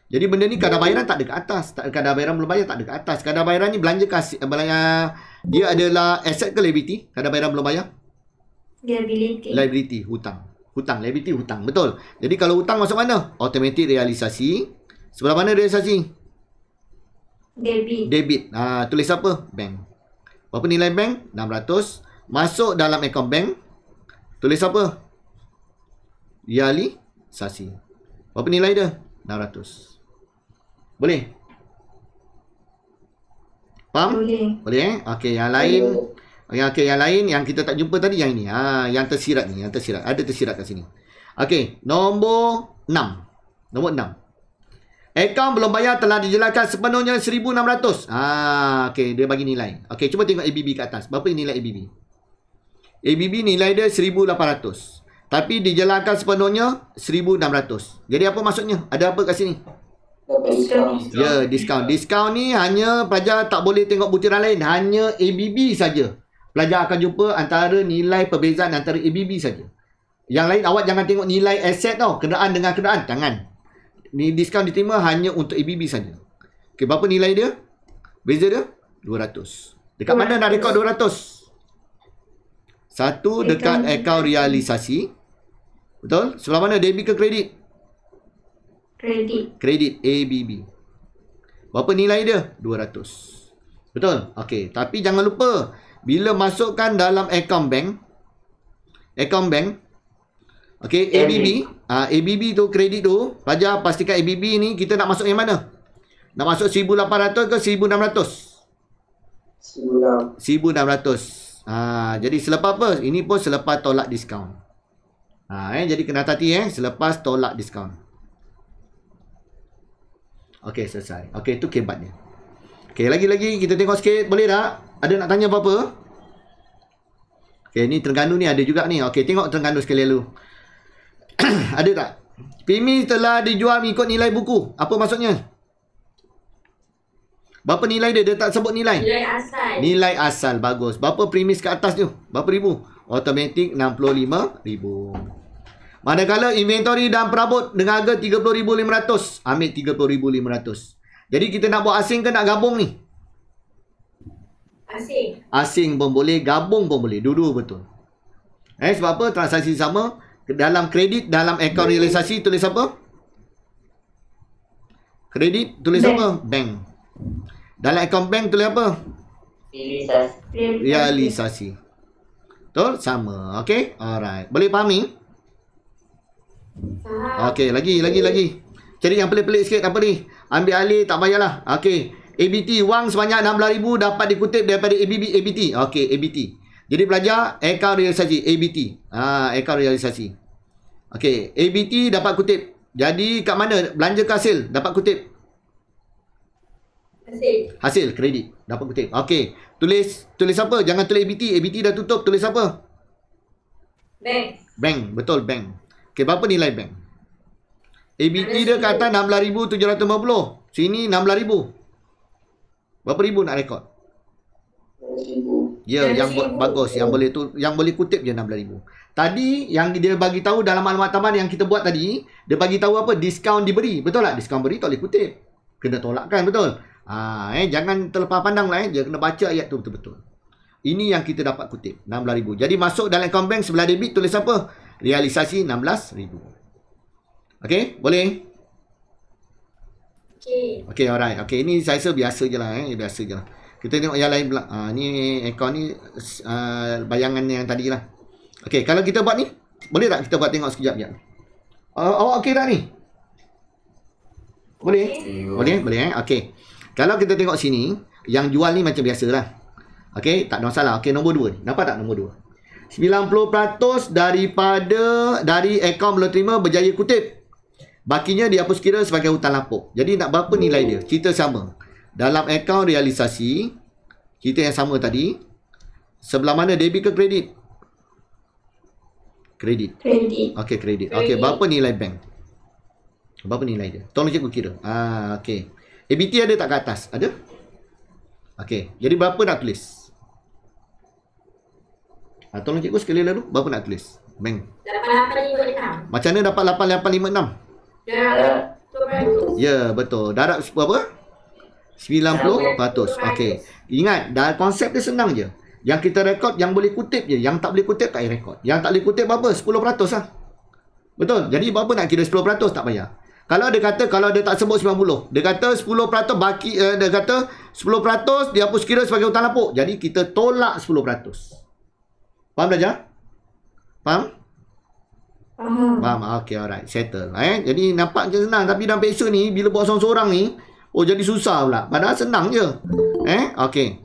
Jadi benda ni kadar bayaran tak ada kat atas. Kadar bayaran belum bayar tak ada kat atas. Kadar bayaran ni belanja kasih, dia adalah aset ke liability? Kadar bayaran belum bayar? Liability. Liability, hutang. Hutang, liability, hutang. Betul. Jadi kalau hutang masuk mana? Automatic realisasi. Sebelah mana realisasi? Debit. Debit. Tulis apa? Bank. Berapa nilai bank? 600. Masuk dalam akaun bank. Tulis apa? Realisasi. Berapa nilai dia? 600. Boleh? Faham? Boleh. Boleh Okey, yang lain. Okey, yang lain yang kita tak jumpa tadi yang ini. Yang tersirat ni, yang tersirat. Ada tersirat kat sini. Okey, nombor 6. Nombor 6. Akaun belum bayar telah dijelaskan sepenuhnya 1,600. Okey, dia bagi nilai. Okey, cuba tengok ABB kat atas. Berapa nilai ABB? ABB nilai dia 1,800. Tapi dijelaskan sepenuhnya 1,600. Jadi apa maksudnya? Ada apa kat sini? Ya, diskaun. Diskaun ni hanya pelajar tak boleh tengok butiran lain. Hanya ABB saja. Pelajar akan jumpa antara nilai perbezaan antara ABB saja. Yang lain awak jangan tengok nilai aset tau. Kenderaan dengan kenderaan. Jangan. Ni diskaun diterima hanya untuk ABB saja. Okey, berapa nilai dia? Beza dia? 200. Dekat mana nak rekod 200? Satu dekat akaun realisasi. Betul? Sebelah mana? Debit ke kredit? Kredit. Kredit ABB. Berapa nilai dia? 200. Betul? Okey, tapi jangan lupa bila masukkan dalam akaun bank, okey, ABB, ABB tu kredit tu, pelajar pastikan ABB ni kita nak masuk yang mana? Nak masuk 1,800 ke 1,600? 1,600. Jadi selepas apa? Ini pun selepas tolak diskaun. Jadi kena hati selepas tolak diskaun. Okey, selesai. Okey, itu kebatnya. Okey, lagi-lagi kita tengok sikit. Boleh tak? Ada nak tanya apa-apa? Okey, ni Terengganu ni ada juga ni. Okey, tengok Terengganu sekali lalu. Ada tak? Premis telah dijual mengikut nilai buku. Apa maksudnya? Berapa nilai dia? Dia tak sebut nilai. Nilai asal. Nilai asal. Bagus. Berapa premis kat atas tu? Berapa ribu? Automatic 65,000. Manakala inventory dan perabot dengan harga 30,500. Ambil 30,500. Jadi kita nak buat asing ke nak gabung ni? Asing. Asing pun boleh, gabung pun boleh. Dua-dua betul. Sebab apa? Transaksi sama. Dalam kredit, dalam akaun realisasi tulis apa? Kredit tulis Bank. apa? Bank. Dalam akaun bank tulis apa? Realisasi. Betul? Sama. Okey? Alright. Boleh fahami? Faham. Okey, lagi. Cari yang pelik-pelik sikit apa ni? Ambil alih tak payahlah. Okey. ABT wang sebanyak 16,000 dapat dikutip daripada ABT. Okey, ABT. Jadi pelajar akaun realisasi ABT. Akaun realisasi. Okey, ABT dapat kutip. Jadi kat mana? Belanja ke hasil dapat kutip? Hasil kredit dapat kutip. Okey, tulis apa? Jangan tulis ABT. ABT dah tutup, tulis apa? Bank, betul bank. Okey, berapa nilai bank? ABT dia kata 16,750. Sini 16,000. Berapa ribu nak rekod? Ya, yang bagus, yang boleh kutip je 16,000. Tadi yang dia bagi tahu dalam maklumat tambahan yang kita buat tadi, dia bagi tahu apa? Diskaun diberi. Betul tak? Diskaun beri tak boleh kutip. Kena tolakkan, betul? Jangan terlepas pandang lah. Dia kena baca ayat tu betul-betul. Ini yang kita dapat kutip, 16,000. Jadi masuk dalam akaun bank sebelah debit tulis apa? Realisasi 16,000. Okey, boleh? Okey, alright. Okey, ini saya rasa biasa je lah. Biasa je lah. Kita tengok yang lain pula. Ni akaun ni bayangan yang tadi lah. Okey, kalau kita buat ni, boleh tak kita buat tengok sekejap je? Awak okey tak ni? Boleh? Boleh. Okey. Kalau kita tengok sini, yang jual ni macam biasa lah. Okey, tak ada masalah. Okey, nombor 2 ni. Nampak tak nombor 2? 90% dari akaun belum terima berjaya kutip. Bakinya dihapus kira sebagai hutang lapuk. Jadi nak berapa nilai dia? Cerita sama. Dalam akaun realisasi, cerita yang sama tadi. Sebelah mana debit ke kredit? Kredit. Okey, kredit. Okey, berapa nilai bank? Berapa nilai dia? Tolong cikgu kira. Okey. ABT ada tak kat atas? Ada? Okey. Jadi berapa nak tulis? Tolong cikgu sekali lalu. Berapa nak tulis? Bank. 8856. Macam mana dapat 8856? Ya, betul. Darab berapa? 90%. Okey. Ingat, konsep dia senang je. Yang kita rekod yang boleh kutip je. Yang tak boleh kutip tak payah rekod. Yang tak boleh kutip berapa? 10% lah. Betul? Jadi berapa nak kira 10% tak payah. Kalau dia kata, kalau dia tak sebut 90, dia kata 10% baki, dia kata 10% dia hapus kira sebagai hutang lapuk. Jadi kita tolak 10%. Faham belajar? Faham? Faham. Okay, alright. Settle. Jadi nampak je senang. Tapi dalam peksa ni, bila buat seorang-seorang ni, jadi susah pula. Padahal senang je. Okay.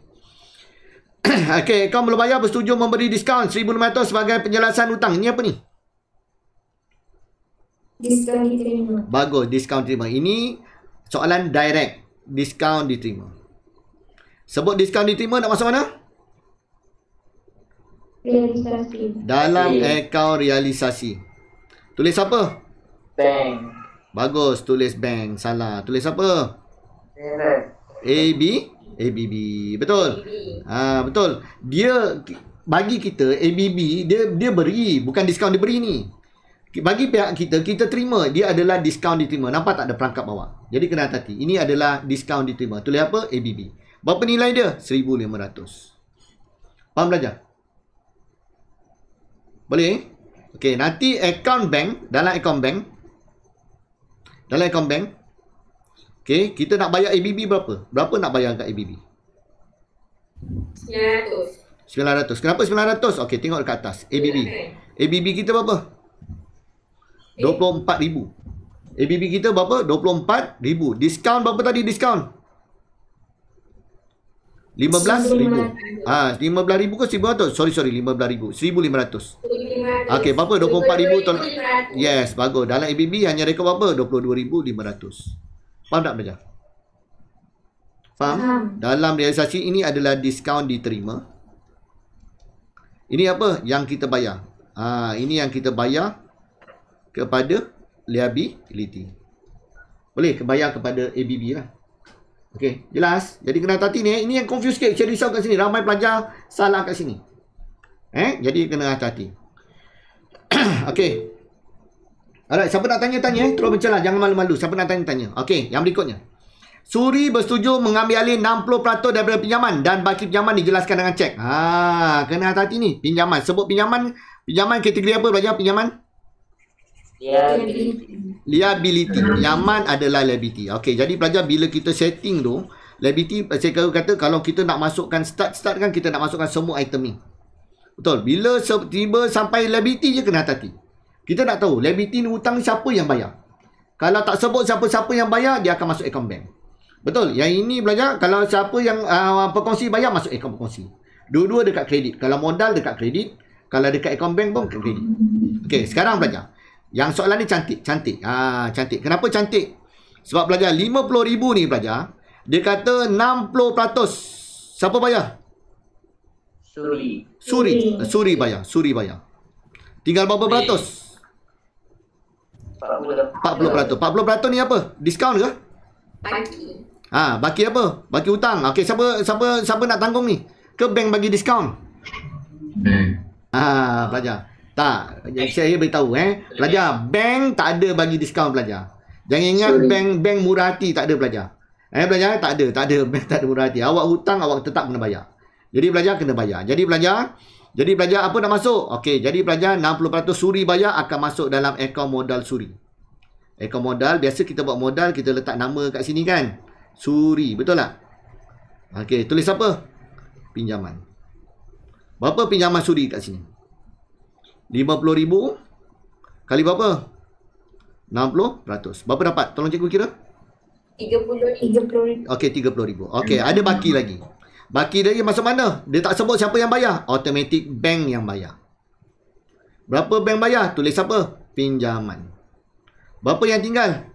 Okay, kau belum bayar bersetuju memberi diskaun 1,500 sebagai penjelasan hutang. Ini apa ni? Diskaun diterima. Bagus, diskaun terima. Ini soalan direct. Diskaun diterima. Sebut diskaun diterima nak masuk mana? Realisasi. Dalam akaun realisasi. Tulis apa? Bank. Bagus, tulis bank. Salah. Tulis apa? ABB. Betul. Betul. Dia bagi kita ABB, dia beri, bukan diskaun dia beri ni. Bagi pihak kita, kita terima. Dia adalah diskaun diterima. Nampak tak ada perangkap bawah? Jadi kena hati-hati. Ini adalah diskaun diterima. Tulis apa? ABB. Berapa nilai dia? 1,500. Faham belajar? Boleh? Okey, nanti akaun bank, dalam akaun bank. Okey, kita nak bayar ABB berapa? Berapa nak bayar kat ABB? 900. Kenapa 900? Okey, tengok dekat atas. ABB kita berapa? 24,000. ABB kita berapa? 24,000. Diskaun berapa tadi diskaun? 15,000. 15,000 ke 1,100? Sorry, 15,000. 1,500. Okey, berapa? 24,000 tolak. Yes, bagus. Dalam ABB hanya rekod berapa? 22,500. Faham tak belajar? Faham? Dalam realisasi ini adalah diskaun diterima. Ini apa? Yang kita bayar. Ini yang kita bayar kepada liability. Boleh bayar kepada ABB lah. Okey, jelas? Jadi kena hati ni. Ini yang confuse sikit. Saya risau kat sini. Ramai pelajar salah kat sini. Jadi kena hati-hati. Okey. Alright, siapa nak tanya-tanya? Terus mencelah. Jangan malu-malu. Siapa nak tanya-tanya? Okey, yang berikutnya. Suri bersetuju mengambil alih 60% daripada pinjaman dan baki pinjaman dijelaskan dengan cek. Kena hati-hati ni. Pinjaman. Sebut pinjaman. Pinjaman kategori apa belajar pinjaman? Liability. Pinjaman adalah liability. Okey, jadi pelajar bila kita setting tu, liability, saya kata kalau kita nak masukkan start kan kita nak masukkan semua item ni. Betul. Bila tiba sampai liability je kena hati-hati. Kita nak tahu liability ni hutang siapa yang bayar. Kalau tak sebut siapa-siapa yang bayar, dia akan masuk akaun bank. Betul. Yang ini belajar kalau siapa yang perkongsi bayar masuk akaun perkongsi. Dua-dua dekat kredit. Kalau modal dekat kredit, kalau dekat akaun bank pun dekat kredit. Okey, sekarang belajar. Yang soalan ni cantik. Cantik. Kenapa cantik? Sebab belajar 50,000 ni belajar. Dia kata 60%. Siapa bayar? Suri bayar. Tinggal berapa peratus? 40%. 40% ni apa? Diskaun ke? Baki. Baki apa? Baki hutang. Okey, siapa nak tanggung ni? Ke bank bagi diskaun? Pelajar. Tak, saya beritahu pelajar, bank tak ada bagi diskaun pelajar. Jangan ingat bank murah hati, tak ada pelajar. Pelajar tak ada bank tak ada murah hati. Awak hutang awak tetap kena bayar. Jadi pelajar kena bayar. Jadi pelajar apa nak masuk? Okey, jadi pelajar 60% suri bayar akan masuk dalam akaun modal suri. Akaun modal biasa kita buat modal, kita letak nama kat sini kan. Suri, betul tak? Okey, tulis apa? Pinjaman. Berapa pinjaman suri kat sini? 50,000 kali berapa? 60%. Berapa dapat? Tolong cikgu kira. 30,000. Okey, 30,000. Okey, ada baki lagi. Baki lagi masuk mana? Dia tak sebut siapa yang bayar. Automatic bank yang bayar. Berapa bank bayar? Tulis apa? Pinjaman. Berapa yang tinggal?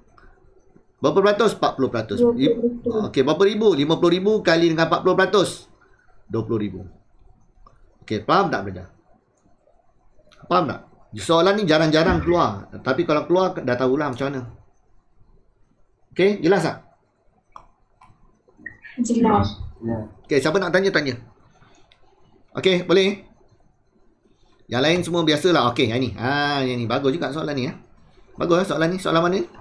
Berapa peratus? 40%. Okey, berapa ribu? 50,000 kali dengan 40%. 20,000. Okey, faham tak belajar? Faham tak? Soalan ni jarang-jarang keluar. Tapi kalau keluar, dah tahulah macam mana. Okey, jelas tak? Jelas. Okey, siapa nak tanya-tanya? Okey, boleh? Yang lain semua biasalah. Okey, yang ni. Yang ni. Bagus juga soalan ni. Bagus soalan ni. Soalan mana ni?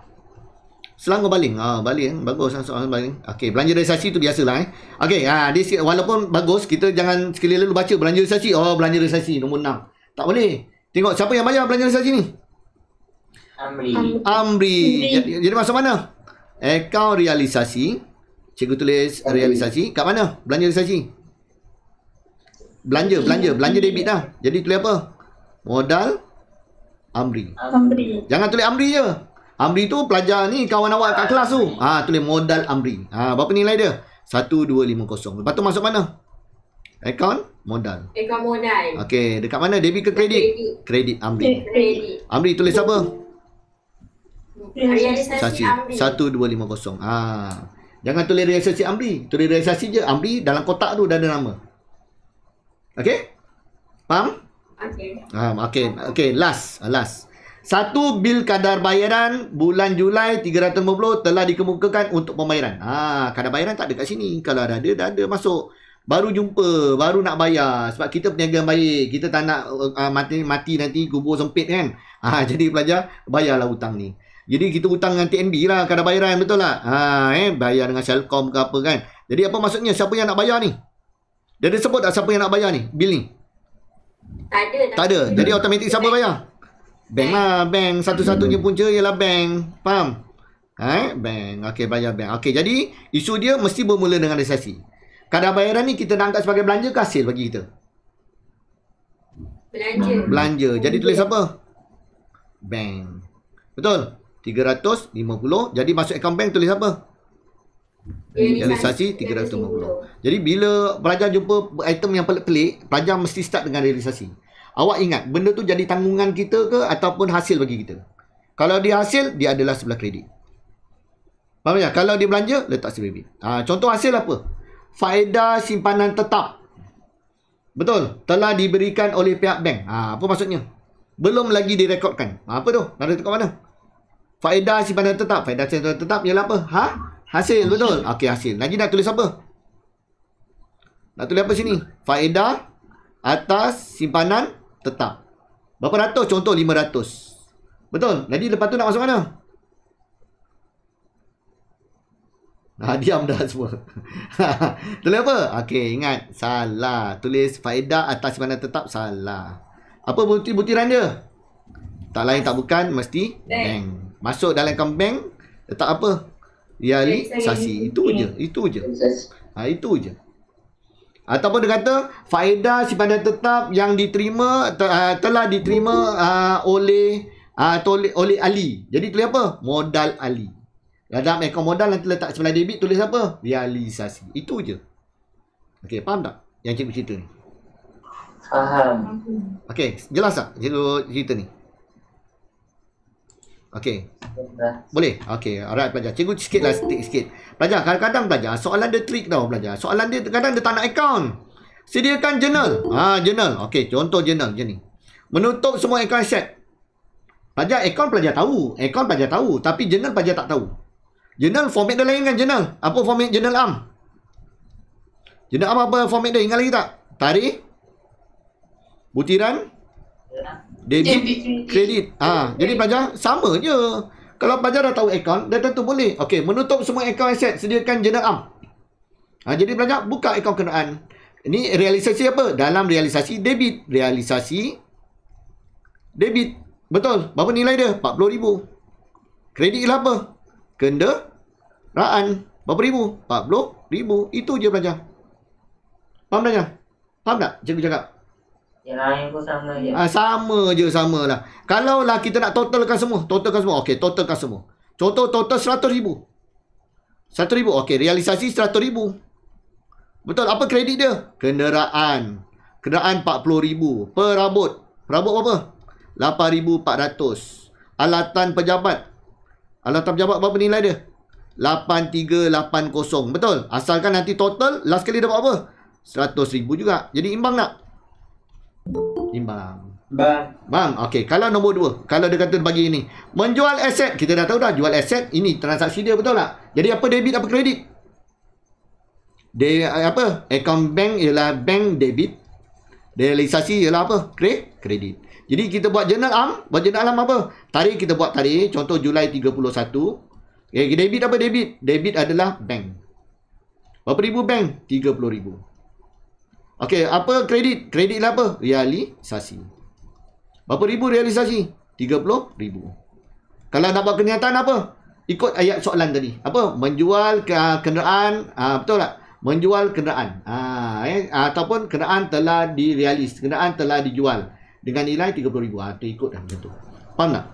Selangor baling. Baling. Bagus soalan baling. Okey, belanja realisasi tu biasalah Okey, dia walaupun bagus, kita jangan sekali lalu baca belanja realisasi. Belanja realisasi nombor 6. Tak boleh. Tengok siapa yang bayar belanja realisasi ni? Amri. Jadi masuk mana? Akaun realisasi. Cikgu tulis realisasi. Kat mana? Belanja realisasi. Belanja debit dah. Jadi tulis apa? Modal Amri. Jangan tulis Amri je. Amri tu pelajar ni kawan awak kat kelas tu. Tulis modal Amri. Berapa nilai dia? 1250. Lepas tu masuk mana? Akaun modal. Okey, dekat mana? Debit ke kredit? Kredit Amri. Amri tulis apa? Realisasi Amri. 1250. Jangan tulis realisasi Amri. Tulis realisasi je Amri, dalam kotak tu dah ada nama. Okey? Faham? Okey, last. Satu bil kadar bayaran bulan Julai 350 telah dikemukakan untuk pembayaran. Kadar bayaran tak ada kat sini. Kalau dah ada masuk. Baru jumpa, baru nak bayar. Sebab kita perniagaan baik. Kita tak nak mati nanti kubur sempit kan. Jadi pelajar, bayarlah hutang ni. Jadi kita hutang dengan TNB lah kadar bayaran, betul tak? Bayar dengan Selcom ke apa kan. Jadi apa maksudnya? Siapa yang nak bayar ni? Dia ada sebut tak siapa yang nak bayar ni? Bil ni? Tak ada. Jadi automatik siapa bayar? Bank lah. Bank. Satu-satunya punca ialah bank. Faham? Bank. Okey, bayar bank. Okey, jadi isu dia mesti bermula dengan realisasi. Kadar bayaran ni kita nak angkat sebagai belanja ke hasil bagi kita? Belanja. Jadi tulis apa? Bank. Betul? 350. Jadi masuk akaun bank tulis apa? Realisasi 350. Jadi bila pelajar jumpa item yang pelik-pelik, pelajar mesti start dengan realisasi. Awak ingat, benda tu jadi tanggungan kita ke ataupun hasil bagi kita? Kalau dia hasil, dia adalah sebelah kredit. Faham tak? Kalau dia belanja, letak sebelah debit. Contoh hasil apa? Faedah simpanan tetap. Betul? Telah diberikan oleh pihak bank. Apa maksudnya? Belum lagi direkodkan. Apa tu? Nak letak kat mana? Faedah simpanan tetap. Faedah simpanan tetap ialah apa? Hasil. Betul? Okey, hasil. Lagi nak tulis apa? Nak tulis apa sini? Faedah atas simpanan tetap. Berapa ratus? Contoh 500. Betul? Jadi lepas tu nak masuk mana? Diam dah semua. Tulis apa? Okey, ingat. Salah. Tulis faedah atas simpanan tetap. Salah. Apa butiran dia? Tak lain tak bukan. Mesti bank. Masuk dalam akaun bank. Letak apa? Realisasi. Itu je. Itu je. Ataupun dia kata faedah simpanan tetap yang diterima telah diterima oleh Ali. Jadi tulis apa? Modal Ali. Dalam akaun modal nanti letak sebelah debit tulis apa? Realisasi. Itu je. Okey, faham tak yang cikgu cerita ni? Faham. Okey, jelas tak cikgu cerita ni? Okey. Boleh? Okey, alright pelajar. Cikgu sikit. Pelajar, kadang-kadang pelajar soalan dia trik tau pelajar. Soalan dia kadang dia tak nak akaun. Sediakan journal. Journal. Okey, contoh journal je ni. Menutup semua akaun aset. Pelajar, akaun pelajar tahu, tapi journal pelajar tak tahu. Journal format dia lain kan journal. Apa format journal AM? Journal AM apa format dia? Ingat lagi tak? Tarikh, butiran, debit, kredit. Jadi pelajar sama je. Kalau pelajar dah tahu akaun, dah tentu boleh. Okey, menutup semua akaun aset, sediakan journal AM. Jadi pelajar buka akaun kenderaan. Ini realisasi apa? Dalam realisasi debit. Realisasi debit. Betul. Berapa nilai dia? 40,000. Kredit ialah apa? Kenderaan. Berapa ribu? 40,000. Itu je pelajar. Faham pelajar? Faham tak cikgu cakap? Yang lain pun sama je. Sama lah. Kalau lah kita nak totalkan semua. Okey, totalkan semua. Contoh total 100,000. 100,000. Okey, realisasi 100,000. Betul. Apa kredit dia? Kenderaan 40,000. Perabot berapa? 8,400. Alatan pejabat berapa nilai dia? 8380. Betul. Asalkan nanti total last kali dapat apa? 100,000 juga. Jadi imbang tak? Imbang. Bang. Okey, kalau nombor 2, kalau dia kata bagi ini, menjual aset, kita dah tahu dah jual aset, ini transaksi dia, betul tak? Jadi apa debit, apa kredit? Dia apa? Akaun bank ialah bank debit. Realisasi ialah apa? Kredit. Jadi kita buat journal AM. Buat journal AM apa? Tarikh kita buat tarikh. Contoh Julai 31. Debit apa debit? Debit adalah bank. Berapa ribu bank? 30,000. Okey, apa kredit? Kredit lah apa? Realisasi. Berapa ribu realisasi? 30,000. Kalau nak buat kenyataan apa? Ikut ayat soalan tadi. Apa? Menjual kenderaan, betul tak? Menjual kenderaan. Ataupun kenderaan telah direalis, kenderaan telah dijual dengan nilai 30,000. Tu ikut dah macam tu. Faham tak?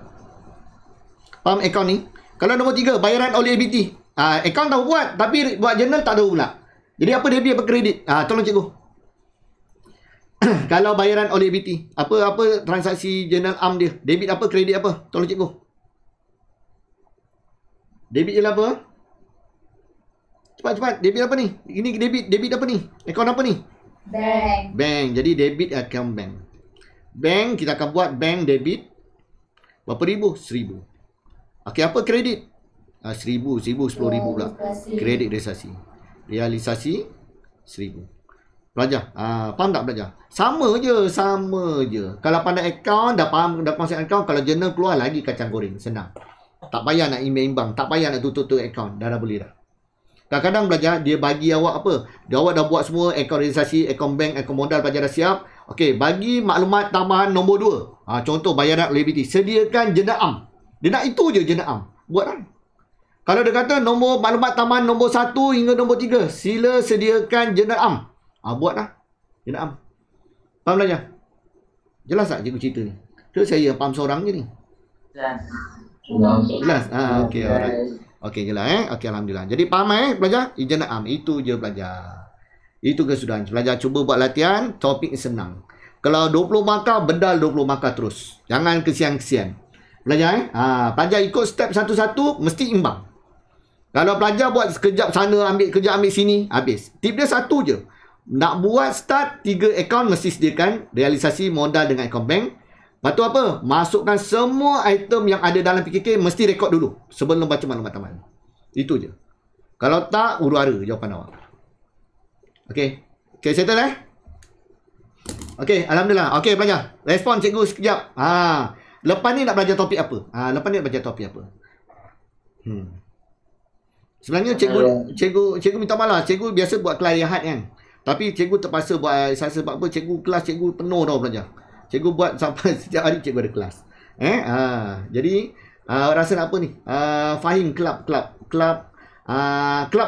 Faham akaun ni? Kalau nombor 3, bayaran oleh ABT. Akaun tahu buat, tapi buat journal tak tahu pula. Jadi apa debit apa kredit? Tolong cikgu. Kalau bayaran oleh ABT, apa transaksi journal am dia? Debit apa, kredit apa? Tolong cikgu. Debit ialah apa? Cepat. Debit apa ni? Ini debit apa ni? Akaun apa ni? Bank. Jadi debit akaun bank. Bank, kita akan buat bank debit. Berapa ribu? 1,000. Okey, apa kredit? 1,000, 10,000 pula. Kredit realisasi 1,000. Belajar. Faham tak belajar? Sama je. Kalau pandai akaun, dah faham konsep akaun, kalau journal keluar lagi kacang goreng. Senang. Tak payah nak imbang, tak payah nak tutup akaun. Dah boleh dah. Kadang-kadang belajar, dia bagi awak apa? Awak dah buat semua akaun realisasi, akaun bank, akaun modal, belajar dah siap. Okey, bagi maklumat tambahan nombor 2. Contoh bayaran oleh ABT. Sediakan journal am. Dia nak itu je journal am. Buat kan? Kalau dia kata maklumat tambahan nombor 1 hingga nombor 3, sila sediakan journal am. Buat lah. Journal am. Faham belajar? Jelas tak cikgu cerita ni? Ke saya yang faham seorang je ni? Jelas? Okey, alright. Okey, jelas Okey, alhamdulillah. Jadi faham belajar? Journal am. Itu je belajar. Itu kesudahan. Belajar cuba buat latihan, topik senang. Kalau 20 markah, bedal 20 markah terus. Jangan kesian-kesian. Belajar pelajar ikut step satu-satu, mesti imbang. Kalau pelajar buat sekejap sana, kejap ambil sini, habis. Tip dia satu je. Nak buat start 3 akaun, mesti sediakan realisasi modal dengan akaun bank. Lepas tu apa? Masukkan semua item yang ada dalam PKK, mesti rekod dulu sebelum baca maklumat tambahan. Itu je. Kalau tak, huru-hara jawapan awak. Okey. Okey, settle Okey, alhamdulillah. Okey, belajar. Respon cikgu sekejap. Lepas ni nak belajar topik apa? Sebenarnya cikgu minta maaf. Cikgu biasa buat kelas Ahad kan. Tapi cikgu terpaksa buat sebab apa? Kelas cikgu penuh tau belajar. Cikgu buat sampai setiap hari cikgu ada kelas. Jadi rasa nak apa ni? Fahim kelab bukan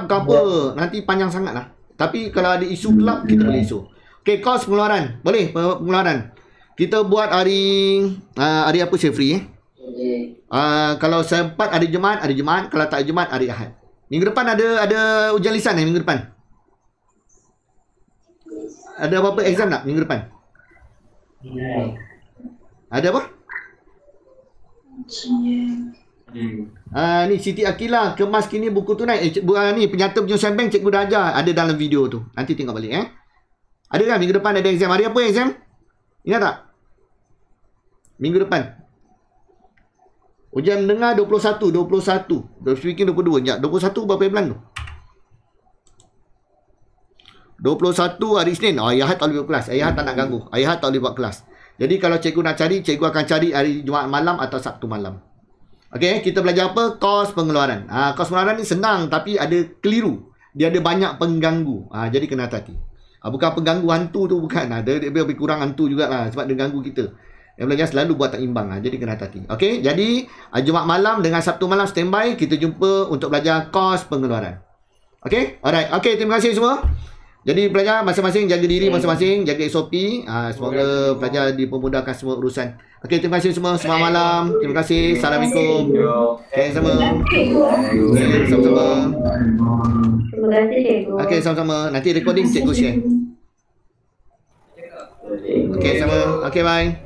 apa. Nanti panjang sangat lah. Tapi kalau ada isu kelab, kita boleh isu. Okey, kos pengeluaran. Boleh pengeluaran. Kita buat hari apa saya free kalau sempat ada Jumaat, kalau tak ada Jumaat, hari Ahad. Minggu depan ada ujian lisan minggu depan. Ada apa-apa exam tak minggu depan? Ada apa? Ni Siti Akilah kemas kini buku tunai. Ni penyata penyusunan bank cikgu dah ajar, ada dalam video tu. Nanti tengok balik Ada kan minggu depan ada exam? Hari apa exam? Ingat tak? Minggu depan. Ujian mendengar 21. Speaking 22. Sekejap, 21 berapa bulan tu? 21 hari Isnin. Ayah tak boleh buat kelas. Ayah tak nak ganggu. Ayah tak boleh buat kelas. Jadi kalau cikgu nak cari, cikgu akan cari hari Jumaat malam atau Sabtu malam. Okey, kita belajar apa? Kos pengeluaran. Kos pengeluaran ni senang tapi ada keliru. Dia ada banyak pengganggu. Jadi kena hati-hati. Bukan pengganggu hantu tu, bukan. Dia lebih kurang hantu jugalah sebab dia ganggu kita. Yang belajar selalu buat tak imbang. Jadi kena hati-hati. Okey, jadi Jumaat malam dengan Sabtu malam standby. Kita jumpa untuk belajar kos pengeluaran. Okey, alright. Okey, terima kasih semua. Jadi pelajar masing-masing jaga diri masing-masing, jaga SOP. Semoga pelajar dipermudahkan semua urusan. Okey, terima kasih semua. Selamat malam. Terima kasih. Assalamualaikum. Okey, sama. Sama-sama. Terima kasih cikgu. Okey, sama-sama. Nanti recording cikgu share. Okey, sama. Okey, bye.